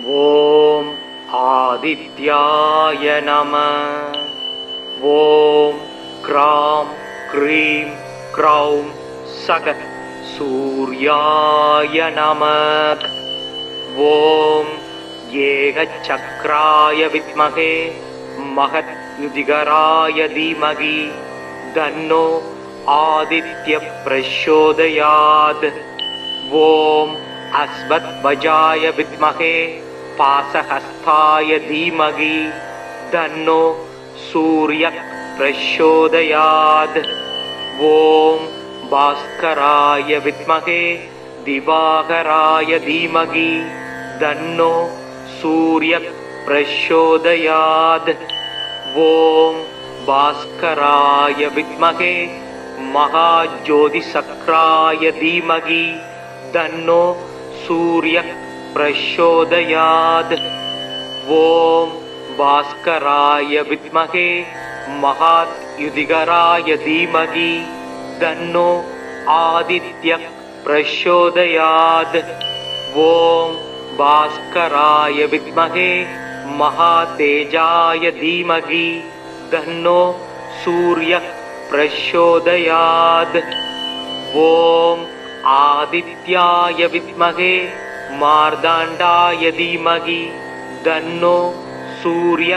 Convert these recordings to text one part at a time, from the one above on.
ஓம் ஆதித்யாய நமः. ஓம் gram cream க்ரௌம் சக சூர்யாய நமः. ஓம் ஏகசக்ராய வித்மகே மகத்யுதிகராய தீமகி தன்னோ ஆதித்ய பிரச்சோதயாத். ஓம் அஸ்வத்வஜாய வித்மகே பாசஹஸ்தாய தீமகி தன்னோ சூர்ய பிரச்சோதயாத். ஓம் பாஸ்கராய வித்மகே திவாகராய தீமகி தன்னோ சூர்ய பிரச்சோதயாத். ஓம் பாஸ்கராய வித்மகே மகாஜோதிசக்ராய தீமகி தன்னோ சூர்ய பிரச்சோதயாத். ஓம் பாஸ்கராய வித்மகே மகாத்யுதிகராய தீமகி தன்னோ ஆதித்ய பிரச்சோதயாத். ஓம் பாஸ்கராய வித்மகே மகாதேஜாய தீமகி தன்னோ சூர்ய பிரச்சோதயாத். ஓம் ஆதித்யாய வித்மகே மார்தாண்டாய தீமகி தன்னோ சூர்ய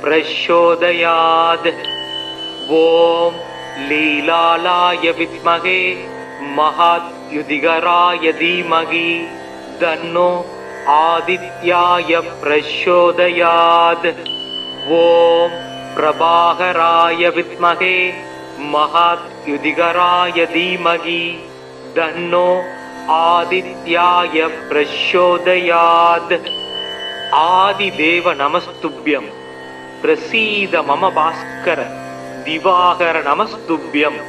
பிரச்சோதயாத். ஓம் லீலாலாய வித்மகே மகாத்யுதிகராய தீமகி தன்னோ ஆதித்யாய பிரச்சோதயாத். ஓம் பிரபாகராய வித்மகே மகாத்யுதிகராய தீமகி தன்னோ ஆதித்யாய பிரச்சோதயாத். ஆதிதேவ நமஸ்துப்யம் பிரசீத மம பாஸ்கர திவாகர நமஸ்துப்யம்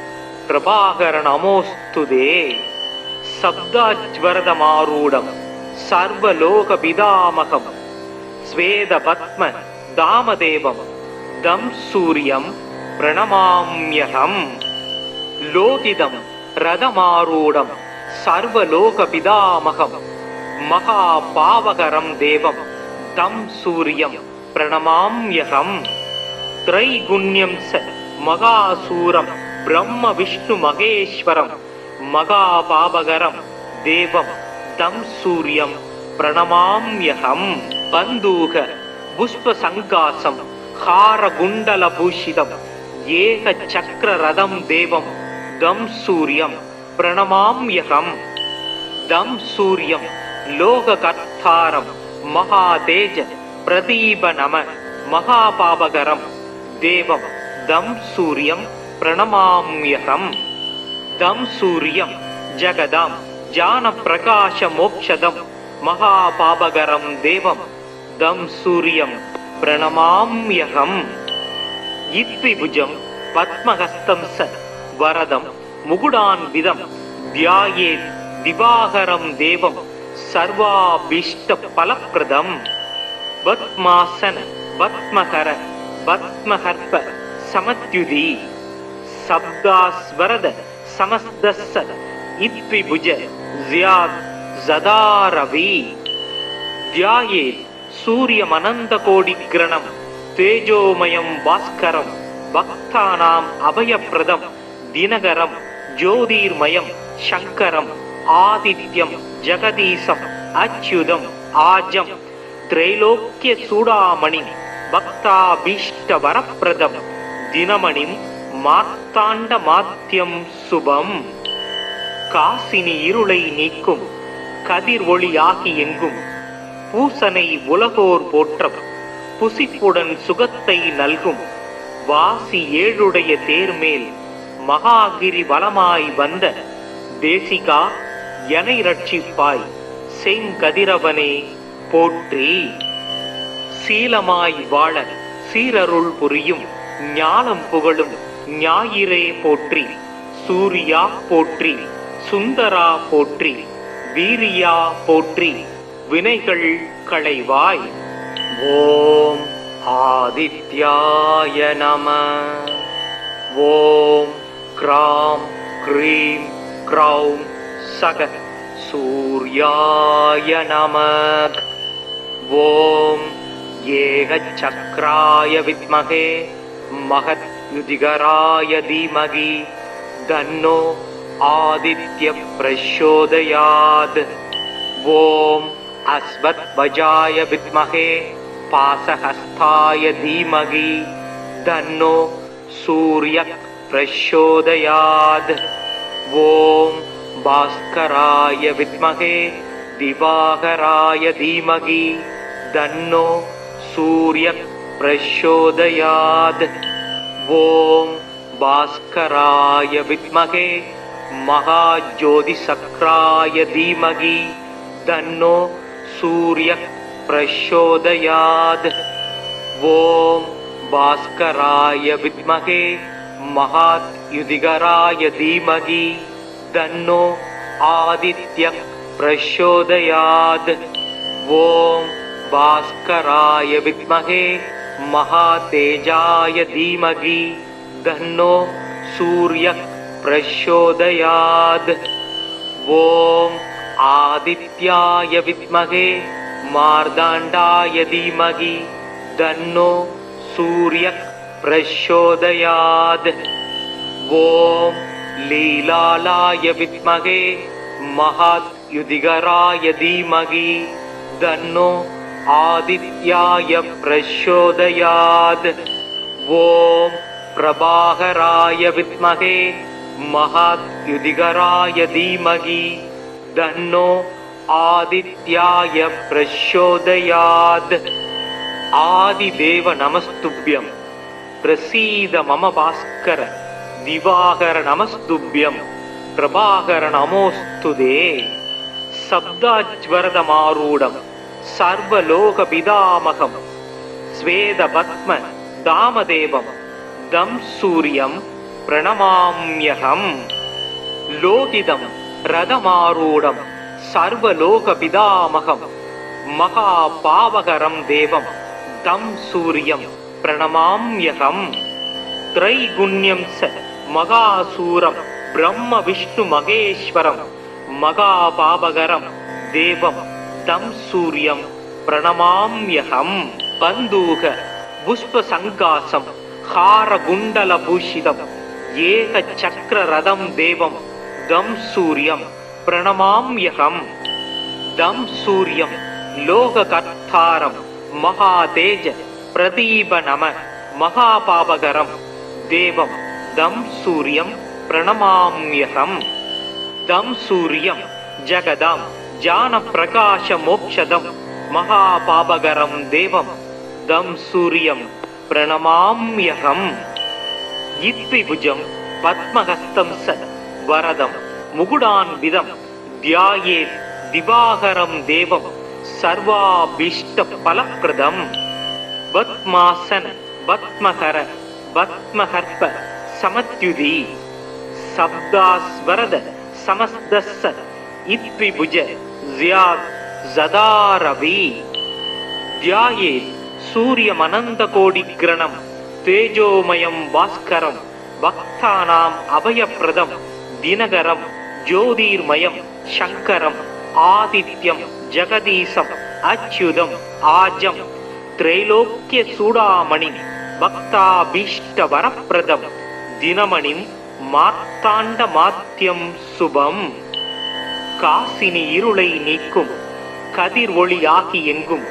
பிரபாகர நமோஸ்துதே. சப்தாஜ்வரதமாரூடம் சர்வலோக பிதாமகம் ஸ்வேத பத்ம தாமதேவம் தம் சூரியம் பிரணமாம்யகம். லோகிதம் ரதமாரூடம் சர்வலோக பிதாமகம் மகாபாவகரம் தேவம் தம் சூரியம் பிரணமாம்யகம். த்ரைகுண்யம் ச மகாசூரம் பிரம்ம விஷ்ணு மகேஸ்வரம் மகாபாவகரம் தேவம் தம் சூரியம் பிரணமாம்யகம். பந்தூக புஷ்ப சங்காசம் ஹார குண்டல பூஷிதம் ஏக சக்கர ரதம் தேவம் தம் சூரியம் பிரணமாம்யகம். தம் சூரியம் லோக கர்த்தாரம் மகாதேஜ பிரதீப நம மகாபாவகரம் தேவம் தம் சூரியம் பிரணமாம்யகம். தம் சூரியம் ஜகதாம் ஜான பிரகாச மோக்ஷதம் மகாபாவகரம் தேவம் தம் சூரியம் பிரணமாம்யகம். இத்விபுஜம் பத்மஹஸ்தம் ச வரதம் முகுடான்விதம் தியாயேத் திவாகரம் தேவம் சர்வாபீஷ்ட பலப்ரதம். பத்மாசன பத்மகர பத்மஹர்ப சமத்யுதி சப்தாஸ்வரத சமஸ்தஸ்ஸ இத்விபுஜ ஸியாத் ஸதாரவி. தியாயேத் சூரியமனந்த கோடிக்ரணம் தேஜோமயம் பாஸ்கரம் பக்தானாம் அபயப்ரதம் தினகரம் ஜோதிர்மயம் சங்கரம் ஆதித்யம் ஜெகதீசம் அச்யுதம் ஆஜம் திரைலோக்கிய சூடாமணி பக்தாபீஷ்ட வரப்பிரதம் தினமணிம் மார்த்தாண்ட மாத்தியம் சுபம். காசினி இருளை நீக்கும் கதிர் ஒளியாகி எங்கும் பூசனை உலகோர் போற்றம் புசிப்புடன் சுகத்தை நல்கும் வாசி ஏழுடைய தேர்மேல் மகாகிரி வலமாய் வந்த தேசிகா எனை ரட்சிப்பாய் செங்கதிரவனே போற்றி. சீலமாய் வாழ சீரருள் புரியும் ஞானம் புகழும் ஞாயிறே போற்றி. சூரியா போற்றி, சுந்தரா போற்றி, வீரியா போற்றி, வினைகள் களைவாய். ஓம் ஆதித்யாய நமः. ஓம் க்ராம் க்ரீம் க்ரௌம் சக சூர்யாய நமः. ஓம் ஏகசக்ராய வித்மகே மகத்யுதிகராய தீமகி தன்னோ ஆதித்ய பிரச்சோதயாத். ஓம் அஸ்வத்வஜாய வித்மகே பாசஹஸ்தாய தீமகி தன்னோ சூரிய பிரச்சோதயாத். ஓம் பாஸ்கராய வித்மகே திவாகராய தீமகி தன்னோ சூரிய பிரச்சோதயாத். ஓம் பாஸ்கராய வித்மகே மகாஜோதிசக்ராய தீமகி தன்னோ சூரிய பிரச்சோதயாத். ஓம் பாஸ்கராய வித்மகே மகாத்யுதிகராய தீமகி தன்னோ ஆதித்ய பிரச்சோதயாத். ஓம் பாஸ்கராய வித்மகே மகாதேஜாய தீமகி தன்னோ சூரிய பிரச்சோதயாத். ஓம் ஆதித்யாய வித்மகே மார்தாண்டாய தீமகி தன்னோ சூரிய பிரச்சோதயாத். ஓம் லீலாலாய வித்மகே மகாத்யுதிகராய தீமகி தன்னோ ஆதித்யாய பிரச்சோதயாத். ஓம் பிரபாகராய வித்மகே மகாத்யுதிகராய தீமகி தன்னோ ஆதித்யாய பிரச்சோதயாத். ஆதிதேவ நமஸ்துப்யம் பிரசீத மம பாஸ்கர திவாகர நமஸ்துப்யம் பிரபாகர நமோஸ்துதே. சப்தாஜ்வரதமாரூடம் சர்வலோக பிதாமகம் ஸ்வேத பத்ம தாமதேவம் தம் சூரியம் பிரணமாம்யகம். லோகிதம் ரதமாரூடம் சர்வலோக பிதாமகம் மகா பாவகரம் தேவம் தம் சூரியம் பிரணமாம்யகம். த்ரைகுண்யம் ச மகாசூரம் பிரம்ம விஷ்ணு மகேஸ்வரம் மகா பாபகரம் தேவம் தம் சூரியம் பிரணமாம்யகம். பந்தூக புஷ்ப சங்காசம் ஹார குண்டல பூஷிதம் ஏக சக்கர ரதம் தேவம் தம் சூரியம் பிரணமாம்யகம். தம் சூரியம் லோக கர்த்தாரம் மகாதேஜ பிரதீப நம மகாபாபகரம் தேவம் தம் சூரியம் பிரணமாம்யகம். தம் சூரியம் ஜகதாம் ஜான பிரகாச மோக்ஷதம் மகாபாபகரம் தேவம் தம் சூரியம் பிரணமாம்யகம். இத்விபுஜம் பத்மஹஸ்தம் ச வரதம் முகுடான்விதம் தியாயேத் திவாகரம் தேவம் சர்வாபீஷ்ட பலப்ரதம். பத்மாசன பத்மஹர பத்மஹர்ப சமத்யுதி சப்தாஸ்வரத சமஸ்தஸ்ஸ இத்விபுஜ ஸியாத் ஸதாரவி. தியாயேத் சூரியமனந்த கோடிக்ரணம் தேஜோமயம் பாஸ்கரம் பக்தானாம் அபயப்ரதம் தினகரம் ஜோதிர்மயம் சங்கரம் ஆதித்யம் ஜெகதீசம் அச்யுதம் ஆஜம் திரைலோக்கிய சூடாமணி பக்தாபீஷ்ட வரப்பிரதம் தினமணிம் மார்த்தாண்ட மாத்தியம் சுபம். காசினி இருளை நீக்கும் கதிர் ஒளியாகி எங்கும்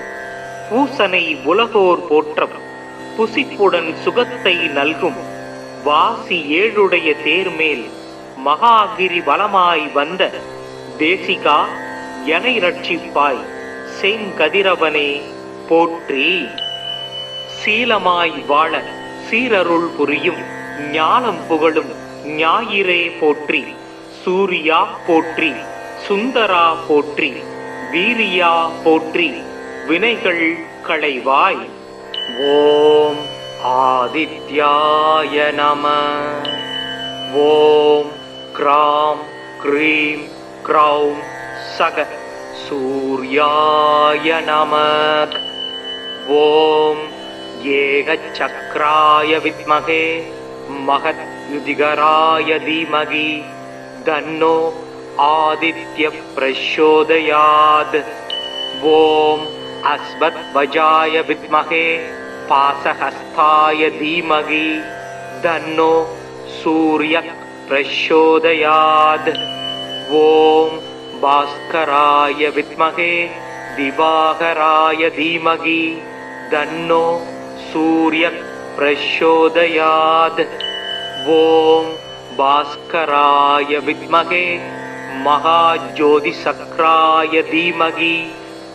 பூசனை உலகோர் போற்றம் புசிப்புடன் சுகத்தை நல்கும் வாசி ஏழுடைய தேர்மேல் மகாகிரி வலமாய் வந்த தேசிகா எனை ரட்சிப்பாய் செங்கதிரவனே போற்றி. சீலமாய் வாழ சீரருள் புரியும் ஞானம் புகழும் ஞாயிறே போற்றி. சூரியா போற்றி சுந்தரா போற்றி வீரியா போற்றி வினைகள் களைவாய். ஓம் ஆதித்யாய நம. ஓம் க்ராம் க்ரீம் க்ரௌம் சக சூர்யாய நம. ஓம் ஏகசக்ராய வித்மகே மகத்யுதிகராய தீமகி தன்னோ ஆதித்ய பிரச்சோதயாத். ஓம் अस्मद्वजाय विद्महे पाशहस्ताय धीमहि तन्नो सूर्यः प्रचोदयात्। ॐ भास्कराय विद्महे दिवाकराय धीमहि तन्नो सूर्यः प्रचोदयात्। ॐ भास्कराय विद्महे महाज्योतिषक्राय धीमहि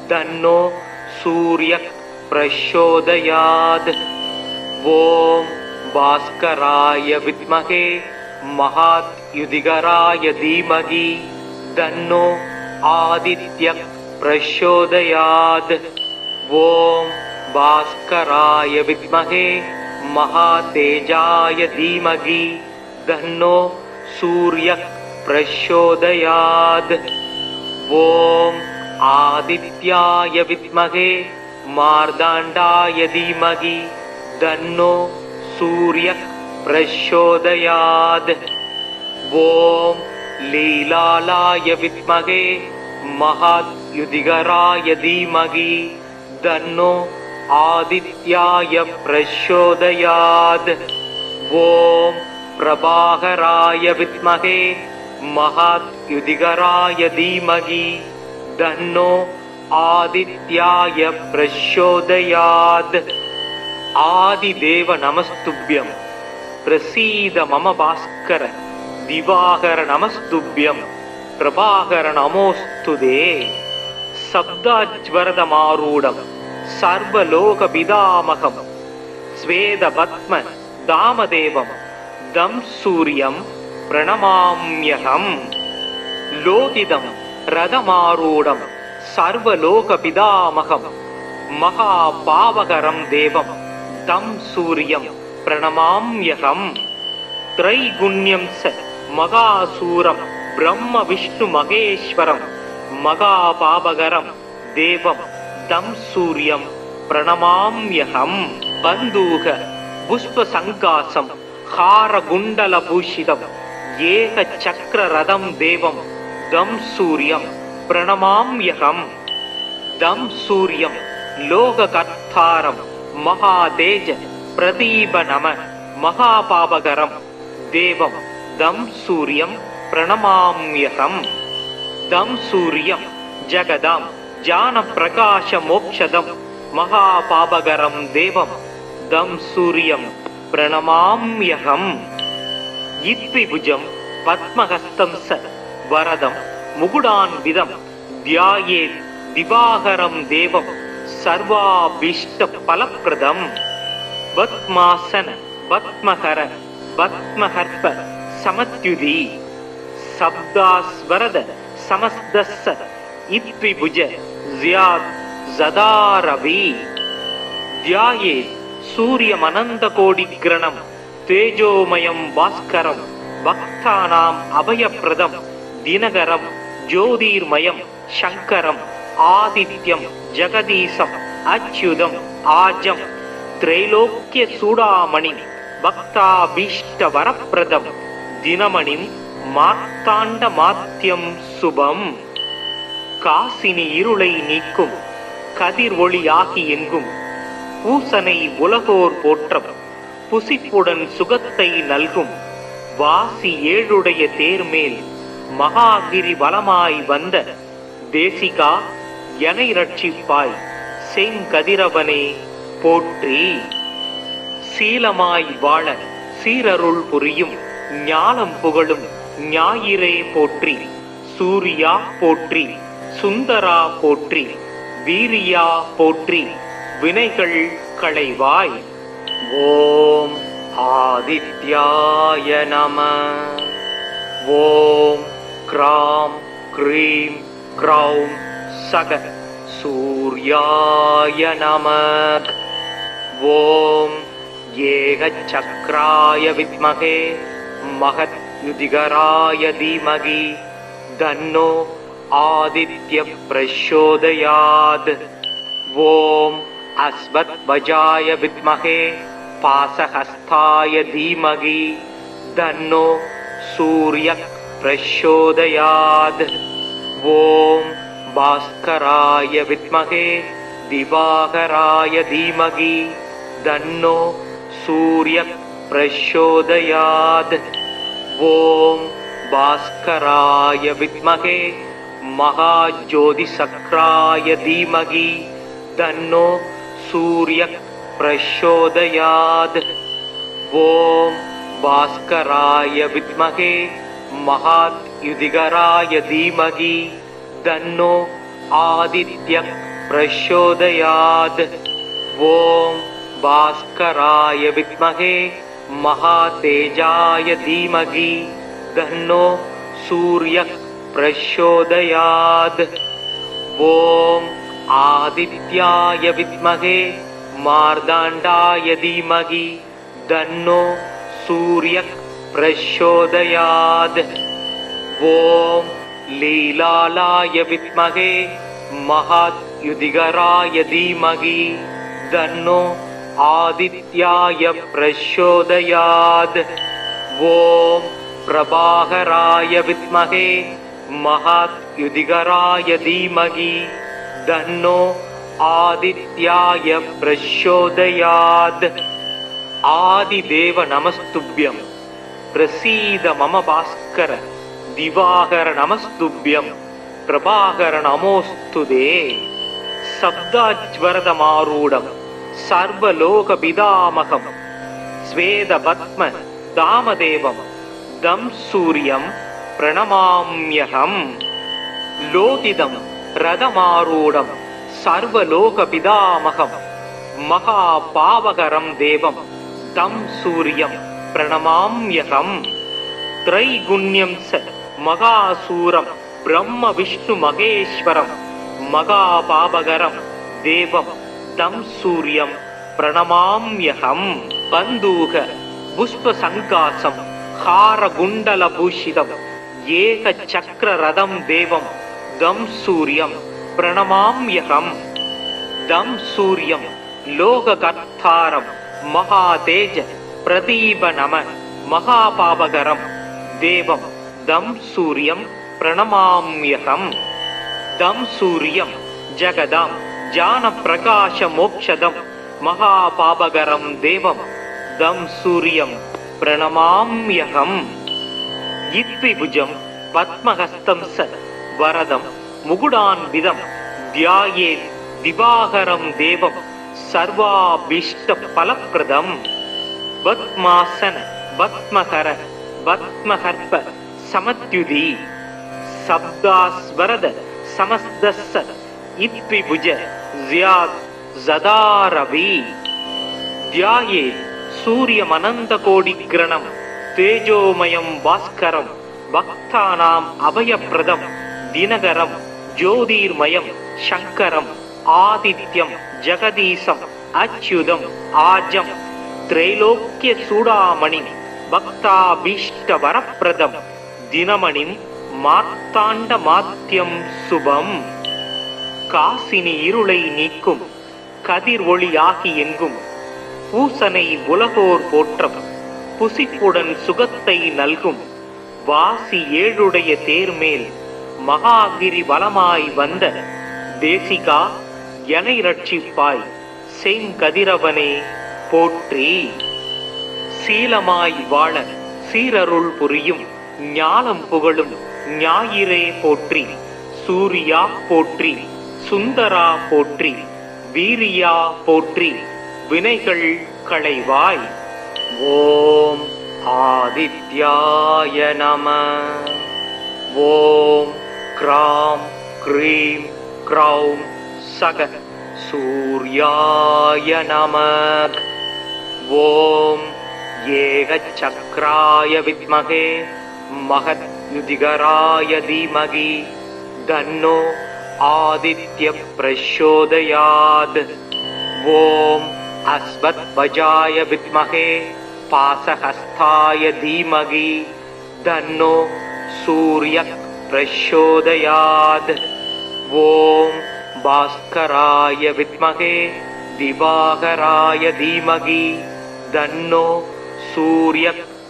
तन्नो सूर्यः प्रचोदयात्। ॐ भास्कराय विद्महे महायुधिकराय धीमहि तन्नो आदित्यः प्रचोदयात्। ॐ भास्कराय विद्महे महातेजाय धीमहि तन्नो सूर्यः प्रचोदयात्। ॐ आदित्याय विद्महे मार्ताण्डाय धीमहि तन्नो सूर्यः प्रचोदयात्। ॐ लीलालाय विद्महे महायुधिकराय धीमहि तन्नो आदित्याय प्रचोदयात्। ॐ प्रभाकराय विद्महे महायुधिकराय धीमहि तन्नो आदित्याय प्रचोदयात्। आदिदेव नमस्तुभ्यं प्रसीद मम भास्कर दिवाकर नमस्तुभ्यं प्रभाकर नमोस्तुते। शब्दाज्वरदमारूढं सर्वलोकपितामहं श्वेतपद्म दामदेवं दं सूर्यं प्रणमाम्यहम्। लोकितं रथमारूढं सर्वलोकपितामहं महापावकरं देवं तं सूर्यं प्रणमाम्यहम्। त्रैगुण्यं स महासूरं ब्रह्म विष्णु महेश्वरं महापावकरं देवं तं सूर्यं प्रणमाम्यहम्। बन्धूक पुष्पसङ्कासं हारकुण्डलभूषितं एकचक्ररथं देवं दं सूर्यं प्रणमाम्यहम्। दं सूर्यं लोककर्तारं महातेज प्रदीपनम महापावकरं देवं दं सूर्यं प्रणमाम्यहम्। दं सूर्यं जगदां ज्ञानप्रकाशमोक्षदं महापावकरं देवं दं सूर्यं प्रणमाम्यहम्। इत्विभुजं पद्महस्तं स वरदं मुकुटान्वितं ध्यायेत् दिवाकरं देवं सर्वाभीष्टफलप्रदम्। पद्मासन पद्महर पद्महर्प समत्युदी शब्दास्वरद समस्तस्स इत्विभुज ज्यात् सदारवि। ध्यायेत् सूर्यमनन्तकोटिग्रणं तेजोमयं भास्करं भक्तानाम् अभयप्रदं दिनकरं ज्योतिर्मयं शङ्करम् आदित्यं जगदीशम् अच्युतम् आजं त्रैलोक्यचूडामणिं भक्ताभीष्टवरप्रदं दिनमणिं மார்த்தாண்டமாத்யம் சுபம். காசினி இருளை நீக்கும் கதிர் ஒளியாகி எங்கும் பூசனை உலகோர் போற்றம் புசிப்புடன் சுகத்தை நல்கும் வாசி ஏழுடைய தேர்மேல் மகாகிரி வலமாய் வந்த தேசிகா எனை ரட்சிப்பாய் செங்கதிரவனே போற்றி. சீலமாய் வாழ சீரருள் புரியும் ஞானம் புகழும் ஞாயிறே போற்றி. சூரியா போற்றி, சுந்தரா போற்றி, வீரியா போற்றி, வினைகள் களைவாய். ஓம் ஆதித்யாய நம. ஓம் க்ராம் க்ரீம் க்ரௌம் சக சூர்யாய நம. ஓம் ஏகசக்ராய வித்மகே महद्युतिकराय धीमहि तन्नो आदित्य प्रचोदयात्. ओम अस्मद्वजाय विद्महे पाशहस्ताय धीमहि तन्नो सूर्यः प्रचोदयात्. ओम भास्कराय विद्महे दिवाकराय धीमहि तन्नो सूर्यः प्रचोदयात्। ॐ भास्कराय विद्महे महाज्योतिषचक्राय धीमहि तन्नो सूर्यः प्रचोदयात्। ॐ भास्कराय विद्महे महायुधिकराय धीमहि तन्नो आदित्यः प्रचोदयात्। ॐ भास्कराय विद्महे महातेजाय धीमहि तन्नो सूर्यः प्रचोदयात्। ॐ आदित्याय विद्महे मार्ताण्डाय धीमहि तन्नो सूर्यः प्रचोदयात्। ॐ लीलालाय विद्महे महायुधिकराय धीमहि तन्नो आदित्याय प्रचोदयात्। ॐ प्रभाकराय विद्महे महायुधिकराय धीमहि तन्नो आदित्याय प्रचोदयात्। आदिदेव नमस्तुभ्यं प्रसीद मम भास्कर दिवाकर नमस्तुभ्यं प्रभाकर नमोस्तुते। शब्दाज्वरदमारूढं सर्वलोकपितामहं स्वेदपद्म दामदेवं दं सूर्यं प्रणमाम्यहम्। लोकितं रथमारूढं सर्वलोकपितामहं महापावकरं देवं तं सूर्यं प्रणमाम्यहम्। त्रैगुण्यं स महासूरं ब्रह्म विष्णु महेश्वरं महापावकरं देवं तं सूर्यं प्रणमाम्यहम्। बन्धूक पुष्पसङ्कासं हारकुण्डलभूषितं एकचक्ररथं देवं दं सूर्यं प्रणमाम्यहम्। दं सूर्यं लोककर्तारं महातेज प्रदीपनम महापावकरं देवं दं सूर्यं प्रणमाम्यहम्। दं सूर्यं जगदां ज्ञानप्रकाशमोक्षदं महापावकरं देवं दं सूर्यं प्रणमाम्यहम्। इत्विभुजं पद्महस्तं स वरदं मुकुटान्वितं ध्यायेत् दिवाकरं देवं सर्वाभीष्टफलप्रदम्। पद्मासन पद्मकर पद्महर्प समत्युदी शब्दास्वरद समस्तस्य इत्विभुज ज्यात् सदारवि। ध्यायेत् सूर्यमनन्तकोटिग्रणं तेजोमयं भास्करं भक्तानाम् अभयप्रदं दिनकरं ज्योतिर्मयं शङ्करम् आदित्यं जगदीशम् अच्युतम् आजं त्रैलोक्यचूडामणिं भक्ताभीष्टवरप्रदं दिनमणिं मार्ताण्डमात्यं शुभम्। காசினி இருளை நீக்கும் கதிர் ஒளியாகி எங்கும் பூசனை உலகோர் போற்றம் புசிப்புடன் சுகத்தை நல்கும் வாசி ஏழுடைய தேர்மேல் மகாகிரி வலமாய் வந்த தேசிகா எனை ரட்சிப்பாய் செங்கதிரவனே போற்றி. சீலமாய் வாழ சீரருள் புரியும் ஞானம் புகழும் ஞாயிறே போற்றி. சூரியா போற்றி, சுந்தரா போற்றி, வீரியா போற்றி, வினைகள் களைவாய். ஓம் ஆதித்யாய நம. ஓம் க்ராம் க்ரீம் க்ரௌம் சக சூர்யாய நம. ஓம் ஏகசக்ராய வித்மகே மகத்யுதிகராய தீமகி தன்னோ ஆதித்ய பிரச்சோதயாத். ஓம் அஸ்வத்வஜாய வித்மகே பாசஹஸ்தாய தீமகி தன்னோ சூர்ய பிரச்சோதயாத். ஓம் பாஸ்கராய வித்மகே திவாகராய தீமகி தன்னோ சூர்ய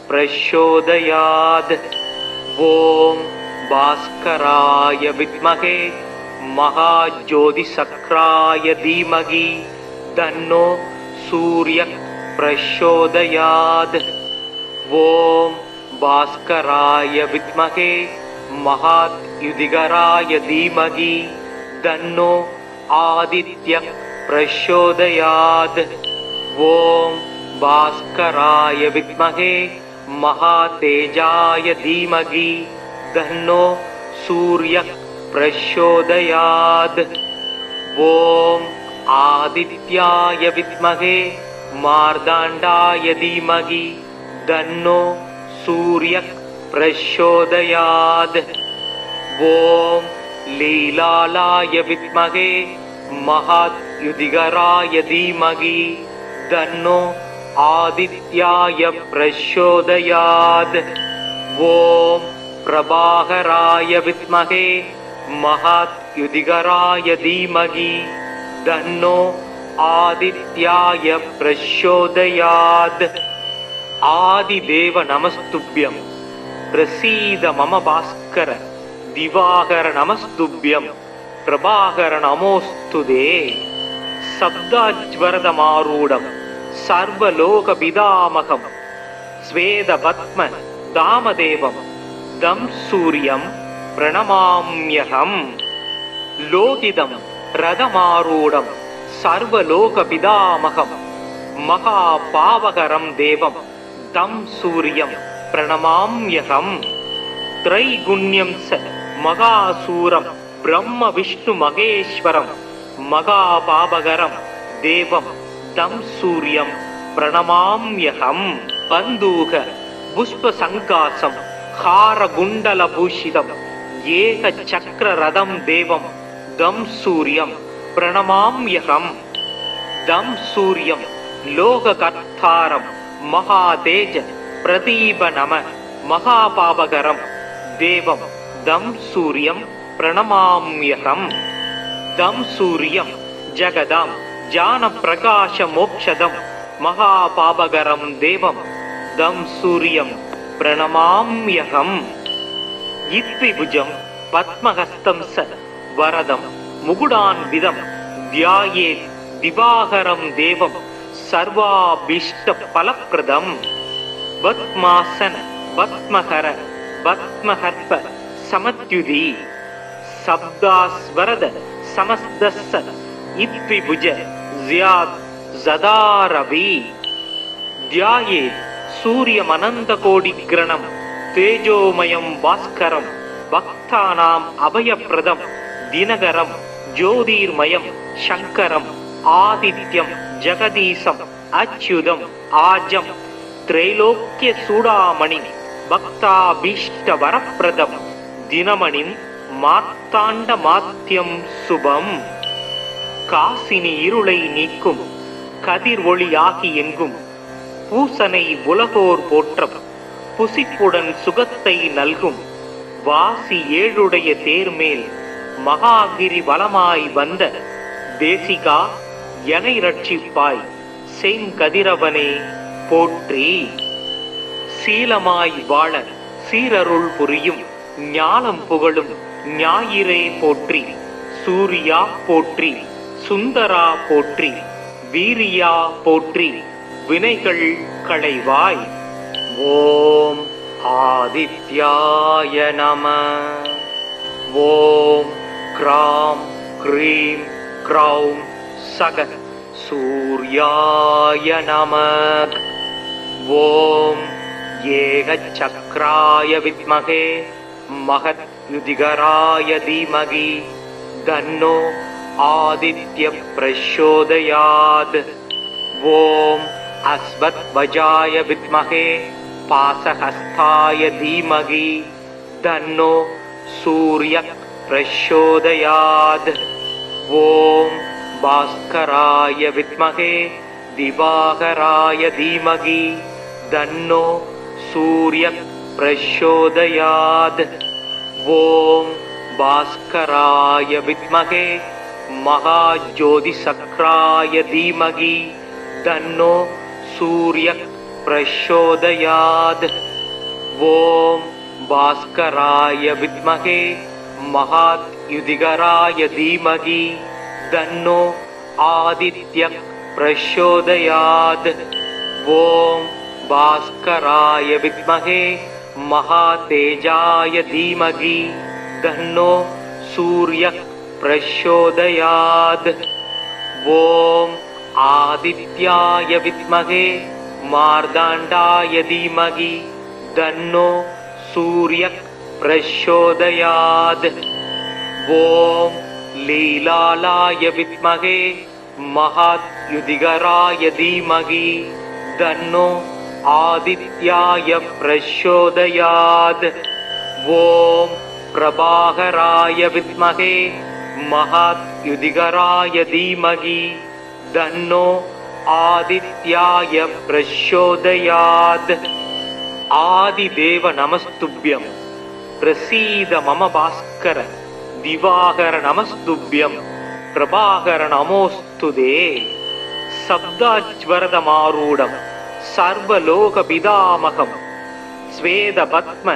பிரச்சோதயாத். ஓம் பாஸ்கராய வித்மகே महाज्योतिसक्राय धीमहि तन्नो सूर्यः प्रचोदयात्। ॐ भास्कराय विद्महे महायुधिकराय धीमहि तन्नो आदित्यः प्रचोदयात्। ॐ भास्कराय विद्महे महातेजाय धीमहि तन्नो सूर्यः प्रचोदयात्। ॐ आदित्याय विद्महे मार्ताण्डाय धीमहि तन्नो सूर्यः प्रचोदयात्। ॐ लीलालाय विद्महे महायुधिकराय धीमहि तन्नो आदित्याय प्रचोदयात्। ॐ प्रभाकराय विद्महे महायुधिकराय धीमहि तन्नो आदित्याय प्रचोदयात्। आदिदेव नमस्तुभ्यं प्रसीद मम भास्कर दिवाकर नमस्तुभ्यं प्रभाकर नमोस्तुते। शब्दाज्वरदमारूढं सर्वलोकपितामहं स्वेदपद्म दामदेवं दं सूर्यं प्रणमाम्यहम्। लोकितं रथमारूढं सर्वलोकपितामहं महापावकरं देवं तं सूर्यं प्रणमाम्यहम्। त्रैगुण्यं स महासूरं ब्रह्म विष्णु महेश्वरं महापावकरं देवं तं सूर्यं प्रणमाम्यहम्। बन्धूक पुष्पसङ्कासं हारकुण्डलभूषितं एकचक्ररथं देवं दं सूर्यं प्रणमाम्यहम्। दं सूर्यं लोककर्तारं महातेज प्रदीपनम महापावकरं देवं दं सूर्यं प्रणमाम्यहम्। दं सूर्यं जगदां ज्ञानप्रकाशमोक्षदं महापावकरं देवं दं सूर्यं प्रणमाम्यहम्। इत्विभुजं पद्महस्तं स वरदं मुकुटान्वितं ध्यायेत् दिवाकरं देवं सर्वाभीष्टफलप्रदम्। पद्मासन पद्महर पद्महर्प समत्युदी शब्दास्वरद समस्तस्य इत्विभुज ज्यात् सदारवि। ध्यायेत् सूर्यमनन्तकोटिग्रणं तेजोमयं भास्करं भक्तानाम् अभयप्रदं दिनकरं ज्योतिर्मयं शङ्करम् आदित्यं जगदीशम् अच्युतम् आजं त्रैलोक्यचूडामणिं भक्ताभीष्टवरप्रदं दिनमणिं मार्ताण्डमात्यं शुभम्। காசினி இருளை நீக்கும் கதிர் ஒளியாகி எங்கும் பூசனை உலகோர் போற்றம் புசிப்புடன் சுகத்தை நல்கும் வாசி ஏழுடைய தேர்மேல் மகாகிரி வலமாய் வந்த தேசிகா எனை ரட்சிப்பாய் செங்கதிரவனே போற்றி. சீலமாய் வாழ சீரருள் புரியும் ஞானம் புகழும் ஞாயிறே போற்றி. சூரியா போற்றி, சுந்தரா போற்றி, வீரியா போற்றி, வினைகள் களைவாய். ஓம் ஆதித்யாய நம. ஓம் க்ராம் க்ரீம் க்ரௌம் சக சூர்யாய நம. ஓம் ஏகசக்ராய வித்மகே மகத்யுதிகராய தீமகி தன்னோ आदित्य प्रचोदयात्. ओम अस्वत्वजाय विद्महे पाशहस्ताय धीमहि तन्नो सूर्यः प्रचोदयात्. ओम भास्कराय विद्महे दिवाकराय धीमहि तन्नो सूर्यः प्रचोदयात्. ओम भास्कराय विद्महे महाज्योतिसक्राय धीमहि तन्नो सूर्यः प्रचोदयात्. ओम भास्कराय विद्महे महायुधिकराय युधिकराय धीमहि तन्नो आदित्यः प्रचोदयात्। ॐ भास्कराय विद्महे महातेजाय धीमहि तन्नो सूर्यः प्रचोदयात्। ॐ आदित्याय विद्महे मार्ताण्डाय धीमहि तन्नो सूर्यः प्रचोदयात्। ॐ लीलालाय विद्महे महायुधिकराय धीमहि तन्नो आदित्याय प्रचोदयात्। ॐ प्रभाकराय विद्महे महायुधिकराय धीमहि तन्नो आदित्याय प्रचोदयात्। आदिदेव नमस्तुभ्यं प्रसीद मम भास्कर। दिवाकर नमस्तुभ्यं प्रभाकर नमोस्तुते। शब्दाज्वरदमारूढं सर्वलोकपितामहं स्वेदपद्म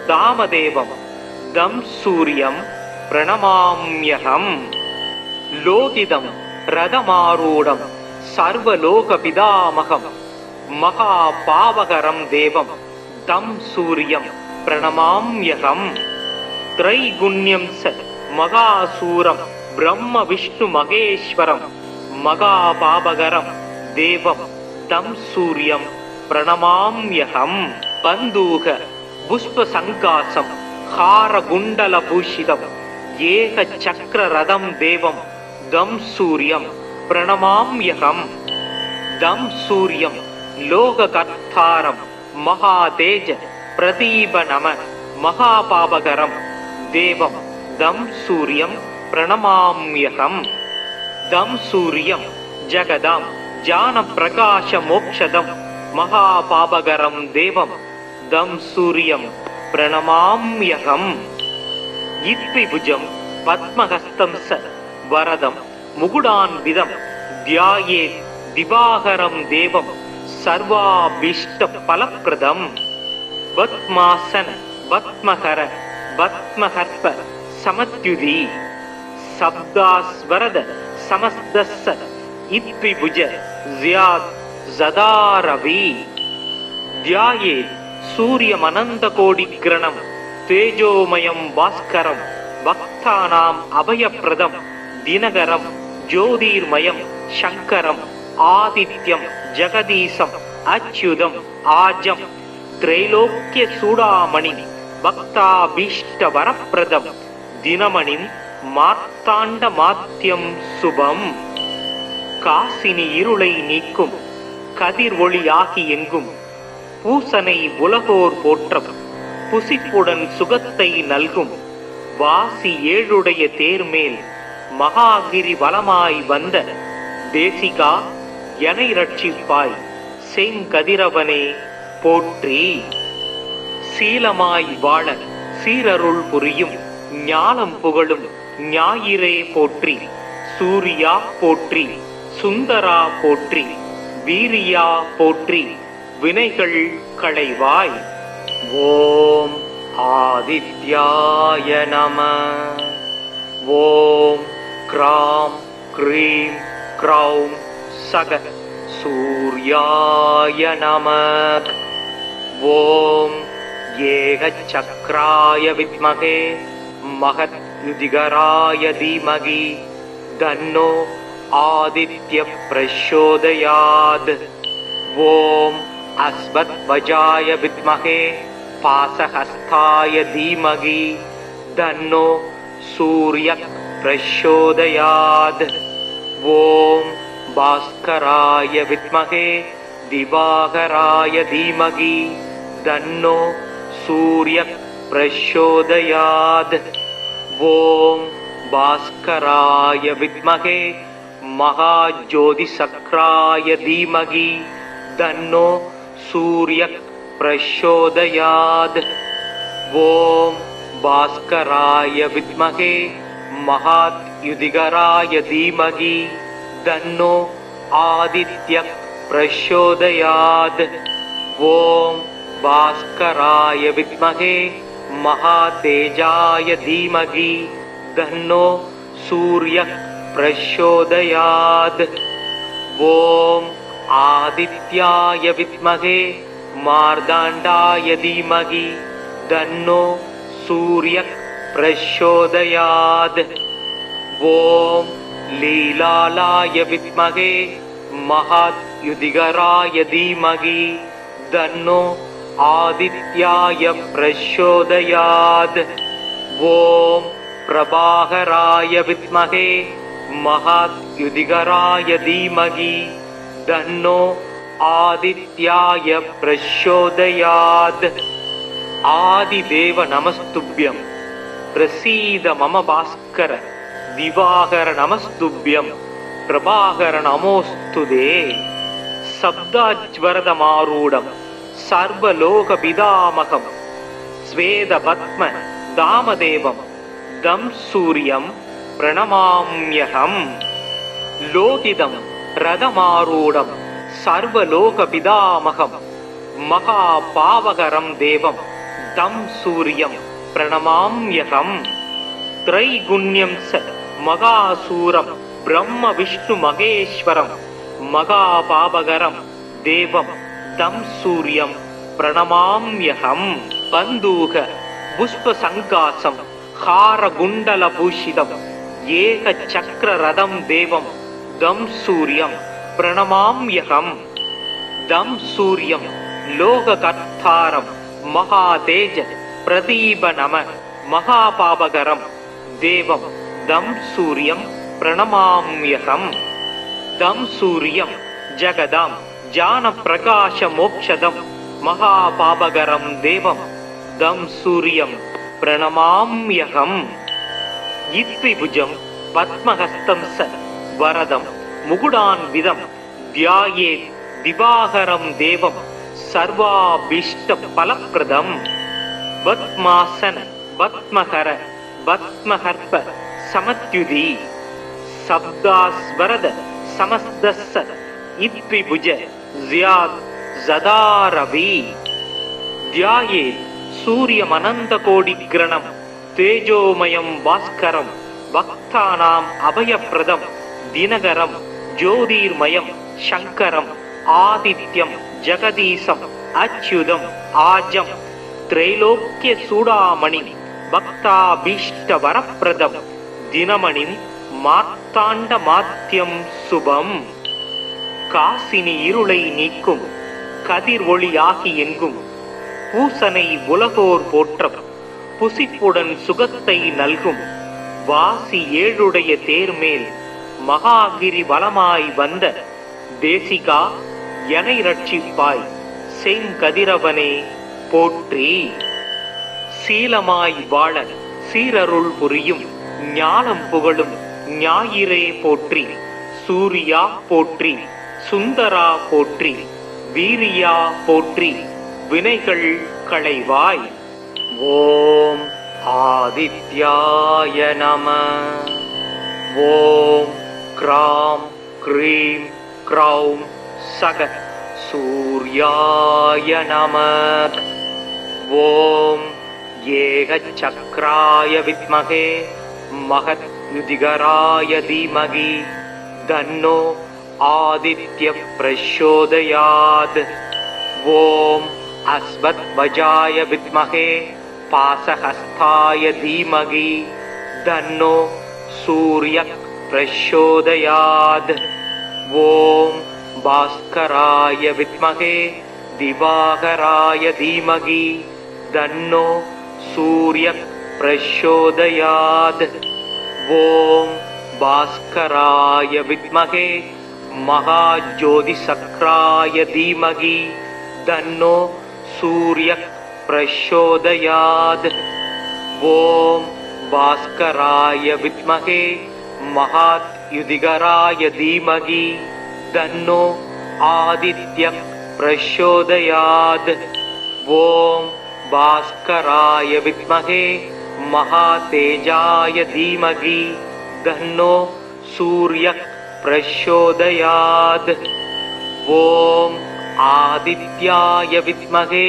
दामदेवं दं सूर्यं प्रणमाम्यहं। लोकितं रथमारूढं सर्वलोकपितामहं महापावकरं देवं तं सूर्यं प्रणमाम्यहं। त्रैगुण्यं स महासूरं ब्रह्म विष्णु महेश्वरं महापावकरं देवं तं सूर्यं प्रणमाम्यहं। बन्धूक पुष्पसङ्कासं हारकुण्डलभूषितं एकचक्ररथं देवं दं सूर्यं प्रणमाम्यहं। दं सूर्यं लोककर्तारं महातेज प्रदीपनम महापावकरं देवं दं सूर्यं प्रणमाम्यहं। दं सूर्यं जगदां ज्ञानप्रकाशमोक्षदं महापावकरं देवं दं सूर्यं प्रणमाम्यहं। इत्विभुजं पद्महस्तं स वरदं मुकुटान्वितं ध्यायेत् दिवाकरं देवं सर्वाभीष्टफलप्रदं। पद्मासन पद्मकर पद्महर्प समत्युदी शब्दास्वरद समस्तस्स इत्विभुज ज्यात् सदारवि। ध्यायेत् सूर्यमनन्तकोटिग्रणं तेजोमयं भास्करं भक्तानाम् अभयप्रदं दिनकरं ज्योतिर्मयं शङ्करम् आदित्यं जगदीशम् अच्युतम् आजं त्रैलोक्यचूडामणिं भक्ताभीष्टवरप्रदं दिनमणिं मार्ताण्डमात्यं शुभम्। காசினி இருளை நீக்கும் கதிர் ஒளியாகி எங்கும் பூசனை உலகோர் போற்றம் புசிப்புடன் சுகத்தை நல்கும் வாசி ஏழுடைய தேர்மேல் மகாகிரி வலமாய் வந்த தேசிகா எனை ரட்சிப்பாய் செங்கதிரவனே போற்றி. சீலமாய் வாழ சீரருள் புரியும் ஞானம் புகழும் ஞாயிறே போற்றி. சூரியா போற்றி, சுந்தரா போற்றி, வீரியா போற்றி, வினைகள் களைவாய். ஓம் ஆதித்யாய நம. ஓம் கிராம் க்ரீம் க்ரௌம் சக சூர்யாய நம. ஓம் ஏகசக்ராய வித்மகே மகத்யுதிகராய தீமகி தன்னோ ஆதித்ய பிரச்சோதயாத். ஓம் அஸ்வத்வஜாய வித்மகே பாசஹஸ்தாய தீமகி தன்னோ சூர்ய பிரச்சோதயாத். ஓம் பாஸ்கராய வித்மகே திவாகராய தீமகி தன்னோ சூர்ய பிரச்சோதயாத். ஓம் பாஸ்கராய வித்மகே महाज्योतिसक्राय धीमहि तन्नो सूर्य प्रचोदयात्. ओम भास्कराय विद्महे महायुधिकराय धीमहि तन्नो आदित्य प्रचोदयात्. ओम भास्कराय विद्महे महातेजाय धीमहि தன்னோ சூரிய பிரச்சோதயாத். ஓம் ஆதித்யாய வித்மகே மார்தாண்டாய தீமகி தன்னோ சூரிய பிரச்சோதயாத். ஓம் லீலாலாய வித்மகே மகாத்யுதிகராய தீமகி தன்னோ ஆதித்யாய பிரச்சோதயாத். ஓம் பிரபாகராய வித்மகே மகாத்யுதிகராய தீமகி தன்னோ ஆதித்யாய பிரச்சோதயாத். ஆதிதேவ நமஸ்துப்யம் பிரசீத மம பாஸ்கர திவாகர நமஸ்துப்யம் பிரபாகர நமோஸ்துதே. சப்தாஜ்வரதமாரூடம் சர்வலோக பிதாமகம் ஸ்வேத பத்ம தாமதேவம் தம் சூரியம் பிரணமாம்யகம். லோகிதம் ரதமாரூடம் சர்வலோக பிதாமகம் மகாபாவகரம் தேவம் தம் சூரியம் பிரணமாம்யகம். த்ரைகுண்யம் ச மகாசூரம் பிரம்ம விஷ்ணு மகேஸ்வரம் மகாபாவகரம் தேவம் தம் சூரியம் பிரணமாம்யகம். பந்தூக புஷ்ப சங்காசம் ஹார குண்டல பூஷிதம் ஏக சக்கர ரதம் தேவம் தம் சூரியம் பிரணமாம்யகம். தம் சூரியம் லோக கர்த்தாரம் மகாதேஜ பிரதீப நம மகாபாபகரம் தேவம் தம் சூரியம் பிரணமாம்யகம். தம் சூரியம் ஜகதாம் ஜான பிரகாச மோக்ஷதம் மகாபாபகரம் தேவம் தம் சூரியம் பிரணமாம்யகம். இத்விபுஜம் பத்மஹஸ்தம் ச வரதம் முகுடான்விதம் தியாயே திவாகரம் தேவம் சர்வாபீஷ்ட பலப்ரதம். பத்மாசன பத்மஹர பத்மஹர்ப சமத்யுதி சப்தாஸ்வரத சமஸ்தஸ்ஸ இத்விபுஜ ஸியாத் ஸதாரவி. தியாயே சூரியமனந்த கோடிக்ரணம் தேஜோமயம் பாஸ்கரம் பக்தானாம் அபயப்ரதம் தினகரம் ஜோதிர்மயம் சங்கரம் ஆதித்யம் ஜெகதீசம் அச்யுதம் ஆஜம் திரைலோக்கிய சூடாமணி பக்தாபீஷ்ட வரப்பிரதம் தினமணிம் மார்த்தாண்ட மாத்தியம் சுபம். காசினி இருளை நீக்கும் கதிர் ஒளியாகி எங்கும் பூசனை உலகோர் போற்றம் புசிப்புடன் சுகத்தை நல்கும் வாசி ஏழுடைய தேர்மேல் மகாகிரி வலமாய் வந்த தேசிகா எனை ரட்சிப்பாய் செங்கதிரவனே போற்றி. சீலமாய் வாழ சீரருள் புரியும் ஞானம் புகழும் ஞாயிறே போற்றி. சூரியா போற்றி சுந்தரா போற்றி வீரியா போற்றி வினைகள் களைவாய். ஓம் ஆதித்யாய நம. ஓம் க்ராம் க்ரீம் க்ரௌம் சக சூர்யாய நம. ஓம் ஏகசக்ராய வித்மகே மகத்யுதிகராய தீமகி தன்னோ ஆதித்ய பிரச்சோதயாத். ஓம் அஸ்வத்வஜாய வித்மகே பாசஹஸ்தாய தீமகி தன்னோ சூரிய பிரச்சோதயாத். ஓம் பாஸ்கராய வித்மகே திவாகராய தீமகி தன்னோ சூரிய பிரச்சோதயாத். ஓம் பாஸ்கராய வித்மகே மகாஜோதிசக்ராய தீமகி தன்னோ சூரிய பிரச்சோதயாத். ஓம் பாஸ்கராய வித்மகே மகாத்யுதிகராய தீமகி தன்னோ ஆதித்ய பிரச்சோதயாத். ஓம் பாஸ்கராய வித்மகே மகாதேஜாய தீமகி தன்னோ சூரிய பிரச்சோதயாத். ஓம் ஆதித்யாய வித்மகே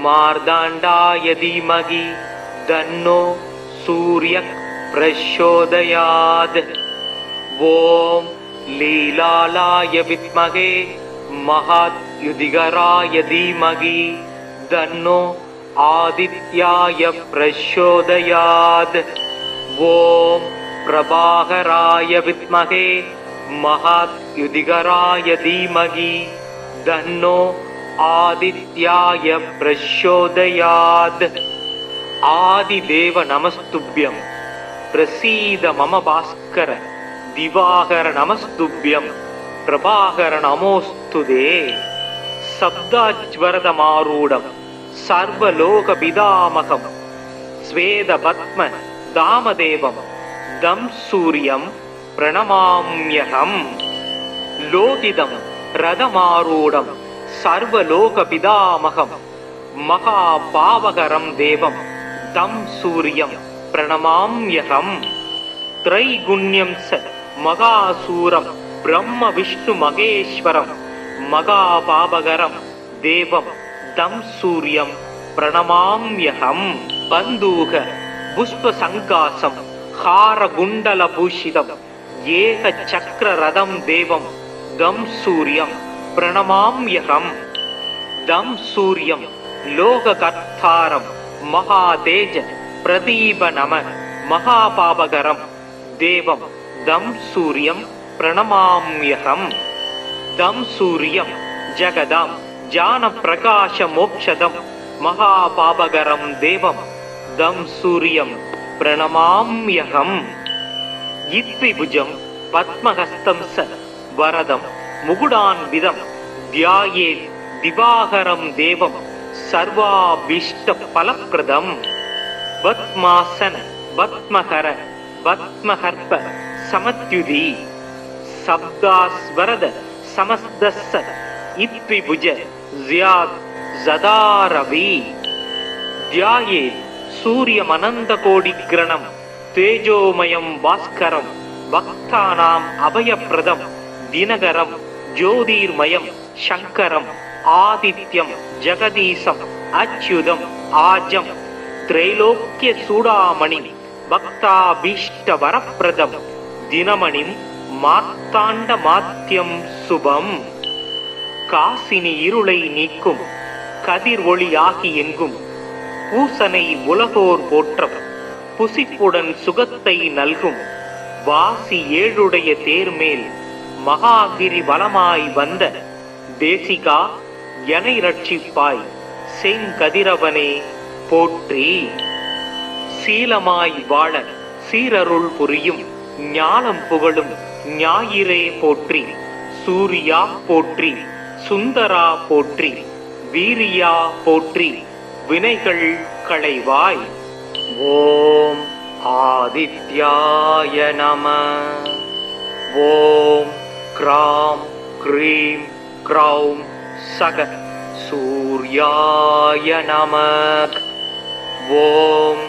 மார்தாண்டாய தீமகி தன்னோ சூரிய प्रचोदयात्। ॐ लीलालाय विद्महे महायुधिकराय धीमहि तन्नो आदित्याय प्रचोदयात्। ॐ प्रभाकराय विद्महे महायुधिकराय धीमहि तन्नो आदित्याय प्रचोदयात्। आदिदेव नमस्तुभ्यं प्रसीद मम भास्कर दिवाकर नमस्तुभ्यं प्रभाकर नमोस्तुते। शब्दाज्वरदमारूढं सर्वलोकपितामहं स्वेदपद्म दामदेवं दं सूर्यं प्रणमाम्यहम्। लोकितं रथमारूढं सर्वलोकपितामहं महापावकरं देवं तं सूर्यं प्रणमाम्यहम्। त्रैगुण्यं स महासूरं ब्रह्म विष्णु महेश्वरं महापावकरं देवं तं सूर्यं प्रणमाम्यहम्। बन्धूक पुष्पसङ्कासं हारकुण्डलभूषितं एकचक्ररथं देवं तं सूर्यं प्रणमाम्यहम्। तं सूर्यं लोककर्तारं महातेज प्रदीप नम महापावकरं देवं तं सूर्यं प्रणमाम्यहम्। तं सूर्यं जगदां ज्ञानप्रकाशमोक्षदं महापावकरं देवं तं सूर्यं प्रणमाम्यहम्। इत्विभुजं पद्महस्तं स वरदं मुकुडान्वितं ध्यायेत् दिवाकरं देवं सर्वाभीष्टफलप्रदम्। पद्मासन पद्महर पद्महर्प समत्युदी शब्दास्वरद समस्तस्स इत्विभुज ज्यात् जदारवि। ध्यायेत् सूर्यमनन्तकोटिग्रणं तेजोमयं भास्करं भक्तानाम् अभयप्रदं दिनकरं ज्योतिर्मयं शङ्करम् आदित्यं जगदीशम् अच्युतम् आजं त्रैलोक्यचूडामणिं भक्ताभीष्टवरप्रदं दिनमणिं मार्ताण्डमात्यं शुभम्। காசினி இருளை நீக்கும் கதிர் ஒளியாகி எங்கும் பூசனை உலகோர் போற்றம் புசிப்புடன் சுகத்தை நல்கும் வாசி ஏழுடைய தேர்மேல் மகாகிரி வலமாய் வந்த தேசிகா எனை ரட்சிப்பாய் செங்கதிரவனே போற்றி. சீலமாய் வாழ சீரருள் புரியும் ஞானம் புகழும் ஞாயிறே போற்றி. சூரியா போற்றி, சுந்தரா போற்றி, வீரியா போற்றி, வினைகள் களைவாய். ஓம் ஆதித்யாய நம. ஓம் கிராம் க்ரீம் க்ரௌம் சக சூர்யாய நம. ஓம்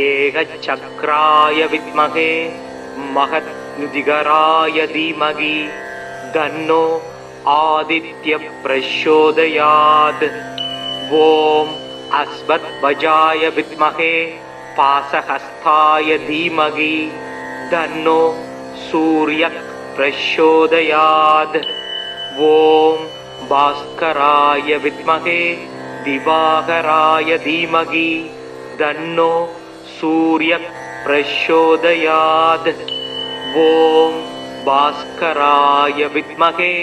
ஏகசக்ராய வித்மகே மகத்யுதிகராய தீமகி தன்னோ ஆதித்ய பிரச்சோதயாத். ஓம் அஸ்வத்வஜாய வித்மகே பாசஹஸ்தாய தீமகி தன்னோ சூர்ய பிரச்சோதயாத். ஓம் பாஸ்கராய வித்மகே திவாகராய தீமகி தன்னோ சூர்ய பிரச்சோதயாத். ஓம் பாஸ்கராய வித்மகே